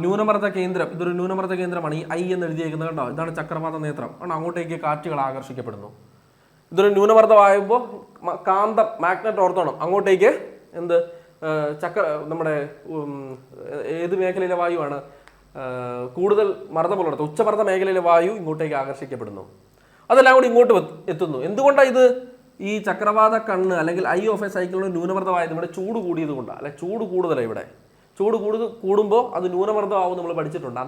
ന്യൂനമർദ്ദ കേന്ദ്രം, ഇതൊരു ന്യൂനമർദ്ദ കേന്ദ്രമാണ് ഈ ഐ എന്ന് എഴുതിയേക്കുന്നത്. കണ്ടോ? ഇതാണ് ചക്രവാത നേത്രം. കാരണം അങ്ങോട്ടേക്ക് കാറ്റുകൾ ആകർഷിക്കപ്പെടുന്നു. ഇതൊരു ന്യൂനമർദ്ദമാകുമ്പോൾ കാന്തം, മാഗ്നറ്റ് ഓർത്തോണം, അങ്ങോട്ടേക്ക് നമ്മുടെ ഏത് മേഖലയിലെ വായുവാണ് കൂടുതൽ മർദ്ദമുള്ളിടത്ത്, ഉച്ചമർദ്ദ മേഖലയിലെ വായു ഇങ്ങോട്ടേക്ക് ആകർഷിക്കപ്പെടുന്നു. അതെല്ലാം കൂടി ഇങ്ങോട്ട് എത്തുന്നു. എന്തുകൊണ്ടാണ് ഇത്? ഈ ചക്രവാത കണ്ണ് അല്ലെങ്കിൽ ഐ ഓഫ് എ സൈക്കിളിന് ന്യൂനമർദ്ദമായത് ഇവിടെ ചൂട് കൂടിയത് കൊണ്ടാണ്. അല്ലെ, ചൂട് കൂടുതലാണ് ഇവിടെ. ചൂട് കൂടുമ്പോൾ അത് ന്യൂനമർദ്ദമാവും നമ്മൾ പഠിച്ചിട്ടുണ്ട്.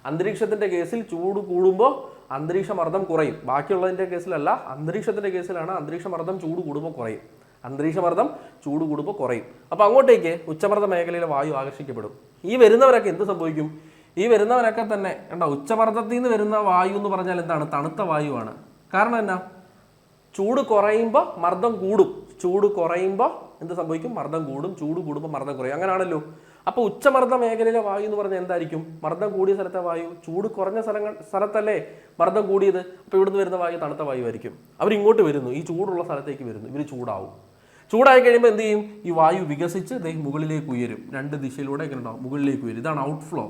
അന്തരീക്ഷത്തിന്റെ കേസിൽ ചൂട് കൂടുമ്പോൾ അന്തരീക്ഷമർദ്ദം കുറയും. ബാക്കിയുള്ളതിൻ്റെ കേസിലല്ല, അന്തരീക്ഷത്തിന്റെ കേസിലാണ് അന്തരീക്ഷമർദ്ദം ചൂട് കൂടുമ്പോൾ കുറയും. അപ്പോൾ അങ്ങോട്ടേക്ക് ഉച്ചമർദ്ദ മേഖലയിലെ വായു ആകർഷിക്കപ്പെടും. ഈ വരുന്നവരൊക്കെ എന്ത് സംഭവിക്കും? ഈ വരുന്നവരൊക്കെ തന്നെ കണ്ടോ, ഉച്ചമർദ്ദത്തിൽ നിന്ന് വരുന്ന വായു എന്ന് പറഞ്ഞാൽ എന്താണ്? തണുത്ത വായുവാണ്. കാരണം എന്നാ? ചൂട് കുറയുമ്പോൾ മർദ്ദം കൂടും. ചൂട് കുറയുമ്പോൾ എന്ത് സംഭവിക്കും? മർദ്ദം കൂടും. ചൂട് കൂടുമ്പോൾ മർദ്ദം കുറയും. അങ്ങനെയാണല്ലോ. അപ്പോൾ ഉച്ചമർദ്ദ മേഖലയിലെ വായു എന്ന് പറഞ്ഞാൽ എന്തായിരിക്കും? മർദ്ദം കൂടിയ സ്ഥലത്തെ വായു. ചൂട് കുറഞ്ഞ സ്ഥലത്തല്ലേ മർദ്ദം കൂടിയത്. അപ്പോൾ ഇവിടുന്ന് വരുന്ന വായു തണുത്ത വായു ആയിരിക്കും. അവരിങ്ങോട്ട് വരുന്നു, ഈ ചൂടുള്ള സ്ഥലത്തേക്ക് വരുന്നു. ഇവർ ചൂടാവും. ചൂടായി കഴിയുമ്പോൾ എന്ത് ചെയ്യും? ഈ വായു വികസിച്ച് മുകളിലേക്ക് ഉയരും. രണ്ട് ദിശയിലൂടെ ഇങ്ങനെ ഉണ്ടാവും, മുകളിലേക്ക് ഉയരും. ഇതാണ് ഔട്ട് ഫ്ലോ.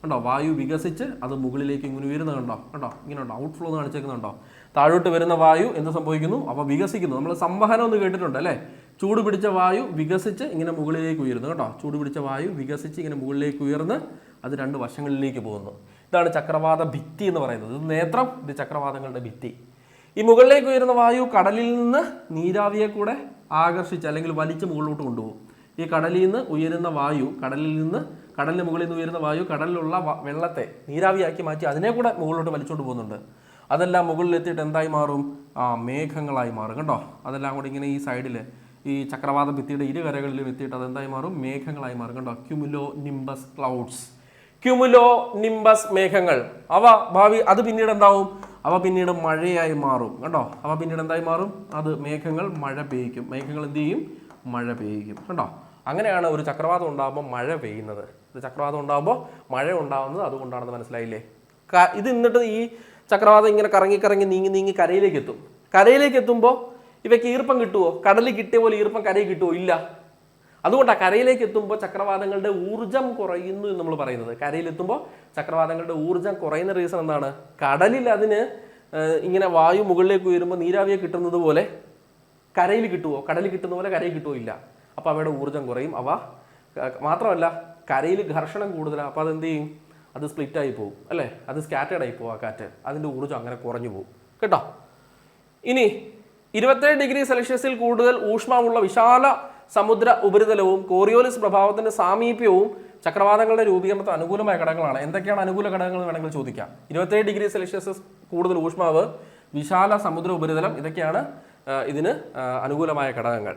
കണ്ടോ? വായു വികസിച്ച് അത് മുകളിലേക്ക് ഇങ്ങനെ ഉയരുന്നത് കണ്ടോ? ഇങ്ങനെ ഉണ്ടോ? ഔട്ട് ഫ്ലോ എന്ന് കാണിച്ചേക്കുന്നുണ്ടോ? താഴോട്ട് വരുന്ന വായു എന്ത് സംഭവിക്കുന്നു? അവ വികസിക്കുന്നു. നമ്മൾ സംവഹനം എന്ന് കേട്ടിട്ടുണ്ട് അല്ലേ? ചൂട് പിടിച്ച വായു വികസിച്ച് ഇങ്ങനെ മുകളിലേക്ക് ഉയരുന്നു കേട്ടോ. ചൂട് പിടിച്ച വായു വികസിച്ച് ഇങ്ങനെ മുകളിലേക്ക് ഉയർന്ന് അത് രണ്ട് വശങ്ങളിലേക്ക് പോകുന്നു. ഇതാണ് ചക്രവാത ഭിത്തി എന്ന് പറയുന്നത്. ഇത് നേത്രം, ഇത് ചക്രവാതങ്ങളുടെ ഭിത്തി. ഈ മുകളിലേക്ക് ഉയരുന്ന വായു കടലിൽ നിന്ന് നീരാവിയെ കൂടെ ആകർഷിച്ച് അല്ലെങ്കിൽ വലിച്ച് മുകളിലോട്ട് കൊണ്ടുപോകും. ഈ കടലിൽ നിന്ന് ഉയരുന്ന വായു, കടലിന് മുകളിൽ നിന്ന് ഉയരുന്ന വായു കടലിലുള്ള വെള്ളത്തെ നീരാവിയാക്കി മാറ്റി അതിനെ കൂടെ മുകളിലോട്ട് വലിച്ചുകൊണ്ട് പോകുന്നുണ്ട്. അതെല്ലാം മുകളിലെത്തിയിട്ട് എന്തായി മാറും? മേഘങ്ങളായി മാറും. കണ്ടോ? അതെല്ലാം കൂടി ഇങ്ങനെ ഈ സൈഡിൽ ഈ ചക്രവാത ഭിത്തിയുടെ ഇരുകരകളിലും എത്തിയിട്ട് അതെന്തായി മാറും? മേഘങ്ങളായി മാറും. കണ്ടോ? Cumulo nimbus clouds. Cumulo nimbus മേഘങ്ങൾ. അത് പിന്നീട് എന്താവും? അവ പിന്നീട് മഴയായി മാറും. കണ്ടോ? അവ പിന്നീട് എന്തായി മാറും? അത് മേഘങ്ങൾ മഴ പെയ്യിക്കും. മേഘങ്ങൾ എന്ത് ചെയ്യും? മഴ പെയ്യിക്കും. കണ്ടോ? അങ്ങനെയാണ് ഒരു ചക്രവാതം ഉണ്ടാകുമ്പോൾ മഴ പെയ്യുന്നത്. ഒരു ചക്രവാതം ഉണ്ടാകുമ്പോൾ മഴ ഉണ്ടാകുന്നത് അതുകൊണ്ടാണെന്ന് മനസ്സിലായില്ലേ? ഇത് എന്നിട്ട് ഈ ചക്രവാതം ഇങ്ങനെ കറങ്ങി നീങ്ങി കരയിലേക്ക് എത്തുമ്പോൾ ഇവയ്ക്ക് ഈർപ്പം കിട്ടുമോ? കടലിൽ കിട്ടിയ പോലെ ഈർപ്പം കരയിൽ കിട്ടുമോ? ഇല്ല. അതുകൊണ്ടാണ് കരയിലേക്ക് എത്തുമ്പോൾ ചക്രവാതങ്ങളുടെ ഊർജ്ജം കുറയുന്നു എന്ന് നമ്മൾ പറയുന്നത്. കരയിലെത്തുമ്പോൾ ചക്രവാതങ്ങളുടെ ഊർജ്ജം കുറയുന്ന റീസൺ എന്താണ്? കടലിൽ അതിന് ഇങ്ങനെ വായു മുകളിലേക്ക് ഉയരുമ്പോൾ നീരാവിയെ കിട്ടുന്നത് പോലെ കരയിൽ കിട്ടുമോ? കടലിൽ കിട്ടുന്ന പോലെ കരയിൽ കിട്ടുമോ? ഇല്ല. അപ്പോൾ അവയുടെ ഊർജ്ജം കുറയും. മാത്രമല്ല കരയിൽ ഘർഷണം കൂടുതലാണ്. അപ്പോൾ അതെന്ത് ചെയ്യും? അത് സ്പ്ലിറ്റായി പോകും അല്ലേ? അത് സ്കാറ്റേഡ് ആയി പോകും. ആ കാറ്റ് അതിൻ്റെ ഊർജ്ജം അങ്ങനെ കുറഞ്ഞു പോകും കേട്ടോ. ഇനി 27 ഡിഗ്രി സെൽഷ്യസിൽ കൂടുതൽ ഊഷ്മാവുള്ള വിശാല സമുദ്ര ഉപരിതലവും കോറിയോലിസ് പ്രഭാവത്തിന്റെ സാമീപ്യവും ചക്രവാതങ്ങളുടെ രൂപീകരണത്തിന് അനുകൂലമായ ഘടകങ്ങളാണ്. എന്തൊക്കെയാണ് അനുകൂല ഘടകങ്ങൾ എന്ന് വേണമെങ്കിൽ ചോദിക്കാം. 27 ഡിഗ്രി സെൽഷ്യസ് കൂടുതൽ ഊഷ്മാവ്, വിശാല സമുദ്ര ഉപരിതലം, ഇതൊക്കെയാണ് ഇതിന് അനുകൂലമായ ഘടകങ്ങൾ.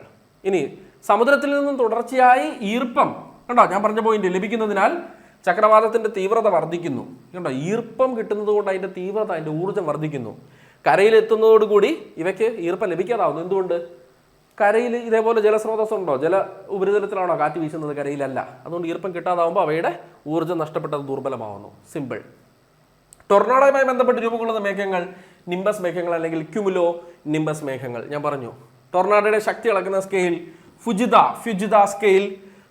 ഇനി സമുദ്രത്തിൽ നിന്നും തുടർച്ചയായി ഈർപ്പം, കണ്ടോ ഞാൻ പറഞ്ഞ പോയിന്റ്, ലഭിക്കുന്നതിനാൽ ചക്രവാതത്തിന്റെ തീവ്രത വർദ്ധിക്കുന്നു. കണ്ടോ, ഈർപ്പം കിട്ടുന്നത് കൊണ്ട് അതിന്റെ തീവ്രത, അതിന്റെ ഊർജ്ജം വർദ്ധിക്കുന്നു. കരയിലെത്തുന്നതോടുകൂടി ഇവയ്ക്ക് ഈർപ്പം ലഭിക്കാതാവുന്നു. എന്തുകൊണ്ട്? കരയിൽ ഇതേപോലെ ജലസ്രോതസ് ഉണ്ടോ? ജല ഉപരിതലത്തിലാണോ കാറ്റ് വീശുന്നത്? കരയിലല്ല. അതുകൊണ്ട് ഈർപ്പം കിട്ടാതാവുമ്പോൾ അവയുടെ ഊർജ്ജം നഷ്ടപ്പെട്ടത് ദുർബലമാവുന്നു. സിമ്പിൾ. ടൊർണാഡോയുമായി ബന്ധപ്പെട്ട് രൂപം കൊള്ളുന്ന മേഘങ്ങൾ നിംബസ് മേഘങ്ങൾ അല്ലെങ്കിൽ ക്യുമുലോ നിംബസ് മേഘങ്ങൾ. ഞാൻ പറഞ്ഞു, ടൊർണാഡോയുടെ ശക്തി അളക്കുന്ന സ്കെയിൽ ഫ്യുജിത സ്കെയിൽ,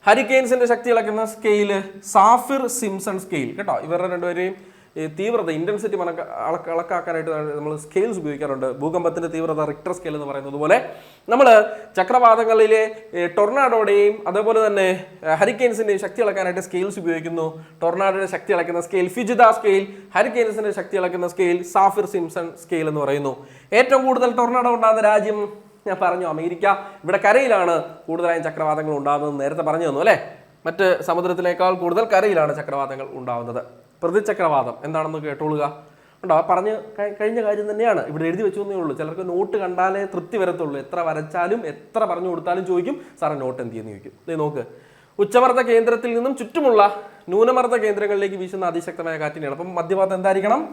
ഹരിക്കെയിൻസിന്റെ ശക്തി അളക്കുന്ന സ്കെയില് സാഫിർ സിംസൺ സ്കെയിൽ. കേട്ടോ, ഇവരുടെ രണ്ടുപേരെയും തീവ്രത, ഇന്റൻസിറ്റി അളക്കാക്കാനായിട്ട് നമ്മൾ സ്കെയിൽസ് ഉപയോഗിക്കാറുണ്ട്. ഭൂകമ്പത്തിന്റെ തീവ്രത റിക്ടർ സ്കെയിൽ എന്ന് പറയുന്നത് പോലെ നമ്മൾ ചക്രവാതങ്ങളിലെ ടൊർണാഡോയുടെയും അതേപോലെ തന്നെ ഹരിക്കെയിൻസിന്റെയും ശക്തി അളക്കാനായിട്ട് സ്കെയിൽസ് ഉപയോഗിക്കുന്നു. ടൊർണാഡോയുടെ ശക്തി അളക്കുന്ന സ്കെയിൽ ഫ്യുജിത സ്കെയിൽ, ഹരിക്കെയിൻസിന്റെ ശക്തി അളക്കുന്ന സ്കെയിൽ സാഫിർ സിംസൺ സ്കെയിൽ എന്ന് പറയുന്നു. ഏറ്റവും കൂടുതൽ ടൊർണാഡോ ഉണ്ടാകുന്ന രാജ്യം ഞാൻ പറഞ്ഞു, അമേരിക്ക. ഇവിടെ കരയിലാണ് കൂടുതലായും ചക്രവാതങ്ങൾ ഉണ്ടാകുന്നത്. നേരത്തെ പറഞ്ഞു തന്നു അല്ലേ? മറ്റ് സമുദ്രത്തിനേക്കാൾ കൂടുതൽ കരയിലാണ് ചക്രവാതങ്ങൾ ഉണ്ടാകുന്നത്. പ്രതിചക്രവാതം എന്താണെന്ന് കേട്ടോളുക. ഉണ്ടോ, പറഞ്ഞ് കഴിഞ്ഞ കാര്യം തന്നെയാണ്. ഇവിടെ എഴുതി വെച്ചേ ഉള്ളൂ. ചിലർക്ക് നോട്ട് കണ്ടാലേ തൃപ്തി വരത്തുള്ളൂ. എത്ര വരച്ചാലും എത്ര പറഞ്ഞു കൊടുത്താലും ചോദിക്കും, സാറേ നോട്ട് എന്ത് ചെയ്യുന്നു ചോദിക്കും. ഇത് നോക്ക്, ഉച്ചമർദ്ദ കേന്ദ്രത്തിൽ നിന്നും ചുറ്റുമുള്ള ന്യൂനമർദ്ദ കേന്ദ്രങ്ങളിലേക്ക് വീശുന്ന അതിശക്തമായ കാറ്റിനെയാണ്. അപ്പം മധ്യഭാഗത്ത് എന്തായിരിക്കണം?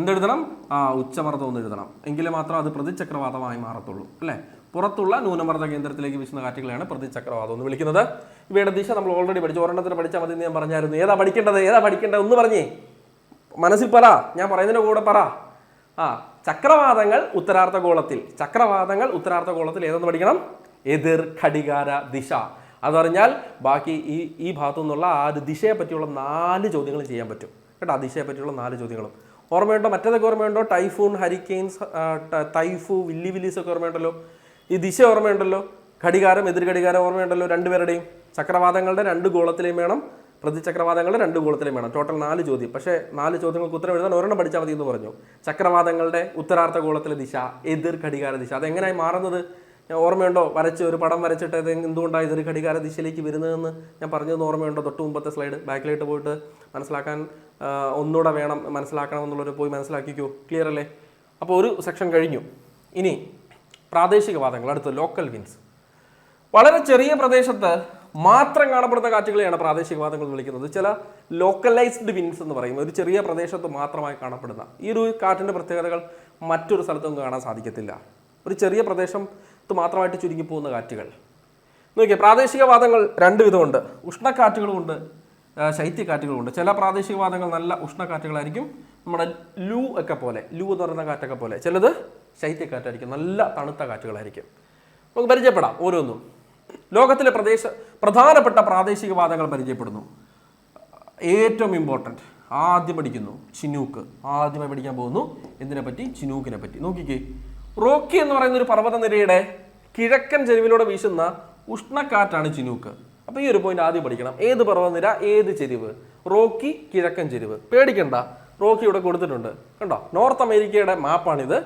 എന്തെഴുതണം? ഉച്ചമർദ്ദം എന്ന് എഴുതണം. എങ്കിലേ മാത്രം അത് പ്രതിചക്രവാതമായി മാറത്തുള്ളൂ അല്ലേ? പുറത്തുള്ള ന്യൂനമർദ്ദ കേന്ദ്രത്തിലേക്ക് വീശുന്ന കാറ്റുകളെയാണ് പ്രതിചക്രവാതം എന്ന് വിളിക്കുന്നത്. ഇവയുടെ ദിശ നമ്മൾ ഓൾറെഡി പഠിച്ചു. ഒരെണ്ണത്തിന് പഠിച്ചാൽ മതി എന്ന് ഞാൻ പറഞ്ഞായിരുന്നു. ഏതാ പഠിക്കേണ്ടത് ഒന്ന് പറഞ്ഞേ, മനസ്സിൽ പറ, ഞാൻ പറയുന്നതിൻ്റെ കൂടെ പറ. ചക്രവാതങ്ങൾ ഉത്തരാർദ്ധഗോളത്തിൽ ഏതെന്ന് പഠിക്കണം? എതിർ ഘടികാര ദിശ. അതറിഞ്ഞാൽ ബാക്കി ഈ ഭാഗത്തു നിന്നുള്ള ആ ഒരു ദിശയെ പറ്റിയുള്ള 4 ചോദ്യങ്ങളും ചെയ്യാൻ പറ്റും കേട്ടോ. ആ ദിശയെ പറ്റിയുള്ള 4 ചോദ്യങ്ങളും ഓർമ്മയുണ്ടോ? മറ്റേതൊക്കെ ഓർമ്മയുണ്ടോ? ടൈഫൂൺ, ഹരിക്കെയിൻസ്, തൈഫു, വില്ലീസ് ഒക്കെ ഓർമ്മയുണ്ടല്ലോ. ഈ ദിശ ഓർമ്മയുണ്ടല്ലോ. ഘടികാരം, എതിർ ഘടികാരം ഓർമ്മയുണ്ടല്ലോ. രണ്ടുപേരുടെയും ചക്രവാതങ്ങളുടെ 2 ഗോളത്തിലെയും വേണം, പ്രതിചക്രവാതങ്ങളുടെ 2 ഗോളത്തിലെയും വേണം. ടോട്ടൽ 4 ചോദ്യം. പക്ഷേ 4 ചോദ്യങ്ങൾക്ക് ഉത്തരം എഴുതാൻ ഒരെണ്ണം പഠിച്ചാൽ മതി എന്ന് പറഞ്ഞു. ചക്രവാതങ്ങളുടെ ഉത്തരാർദ്ധഗോളത്തിലെ ദിശ, എതിർ ഘടികാര ദിശ. അതെങ്ങനെയായി മാറുന്നത് ഓർമ്മയുണ്ടോ? ഒരു പടം വരച്ചിട്ട് എന്തുകൊണ്ടാണ് എതിർ ഘടികാര ദിശയിലേക്ക് വരുന്നതെന്ന് ഞാൻ പറഞ്ഞതെന്ന് ഓർമ്മയുണ്ടോ? തൊട്ട് മുമ്പത്തെ സ്ലൈഡ് ബാക്കിലായിട്ട് പോയിട്ട് മനസ്സിലാക്കാൻ ഒന്നുകൂടെ വേണം, മനസ്സിലാക്കണമെന്നുള്ളവർ പോയി മനസ്സിലാക്കിക്കോ. ക്ലിയർ അല്ലേ? അപ്പോൾ ഒരു സെക്ഷൻ കഴിഞ്ഞു. ഇനി പ്രാദേശിക വാതങ്ങൾ, അടുത്ത ലോക്കൽ വിൻസ്. വളരെ ചെറിയ പ്രദേശത്ത് മാത്രം കാണപ്പെടുന്ന കാറ്റുകളെയാണ് പ്രാദേശിക വാതങ്ങൾ എന്ന് വിളിക്കുന്നത്. ചില ലോക്കലൈസ്ഡ് വിൻസ് എന്ന് പറയും. ഒരു ചെറിയ പ്രദേശത്ത് മാത്രമായി കാണപ്പെടുന്ന ഈ ഒരു കാറ്റിൻ്റെ പ്രത്യേകതകൾ മറ്റൊരു സ്ഥലത്തും കാണാൻ സാധിക്കത്തില്ല. ഒരു ചെറിയ പ്രദേശത്ത് മാത്രമായിട്ട് ചുരുങ്ങി പോകുന്ന കാറ്റുകൾ. നോക്കിയാൽ പ്രാദേശിക വാതങ്ങൾ 2 വിധമുണ്ട്. ഉഷ്ണക്കാറ്റുകളുമുണ്ട്, ശൈത്യക്കാറ്റുകളുമുണ്ട്. ചില പ്രാദേശിക വാതങ്ങൾ നല്ല ഉഷ്ണക്കാറ്റുകളായിരിക്കും, നമ്മുടെ ലൂ എന്ന് പറയുന്ന കാറ്റൊക്കെ പോലെ. ചിലത് ശൈത്യക്കാറ്റായിരിക്കും, നല്ല തണുത്ത കാറ്റുകളായിരിക്കും. നമുക്ക് പരിചയപ്പെടാം ഓരോന്നും. ലോകത്തിലെ പ്രധാനപ്പെട്ട പ്രാദേശിക വാതങ്ങൾ പരിചയപ്പെടുന്നു. ഏറ്റവും ഇമ്പോർട്ടൻറ്റ് ആദ്യം പഠിക്കുന്നു ചിനൂക്ക്. ആദ്യമായി പഠിക്കാൻ പോകുന്നു എന്തിനെ പറ്റി? ചിനൂക്കിനെ പറ്റി. നോക്കിക്കേ, റോക്കി എന്ന് പറയുന്ന ഒരു പർവ്വതനിരയുടെ കിഴക്കൻ ചെരുവിലൂടെ വീശുന്ന ഉഷ്ണക്കാറ്റാണ് ചിനൂക്ക്. അപ്പോൾ ഈ ഒരു പോയിന്റ് ആദ്യം പഠിക്കണം. ഏത് പർവ്വതനിര, ഏത് ചെരിവ്? റോക്കി, കിഴക്കൻ ചെരിവ്. പേടിക്കണ്ട, റോക്കി ഇവിടെ കൊടുത്തിട്ടുണ്ട് കണ്ടോ. നോർത്ത് അമേരിക്കയുടെ മാപ്പാണിത്.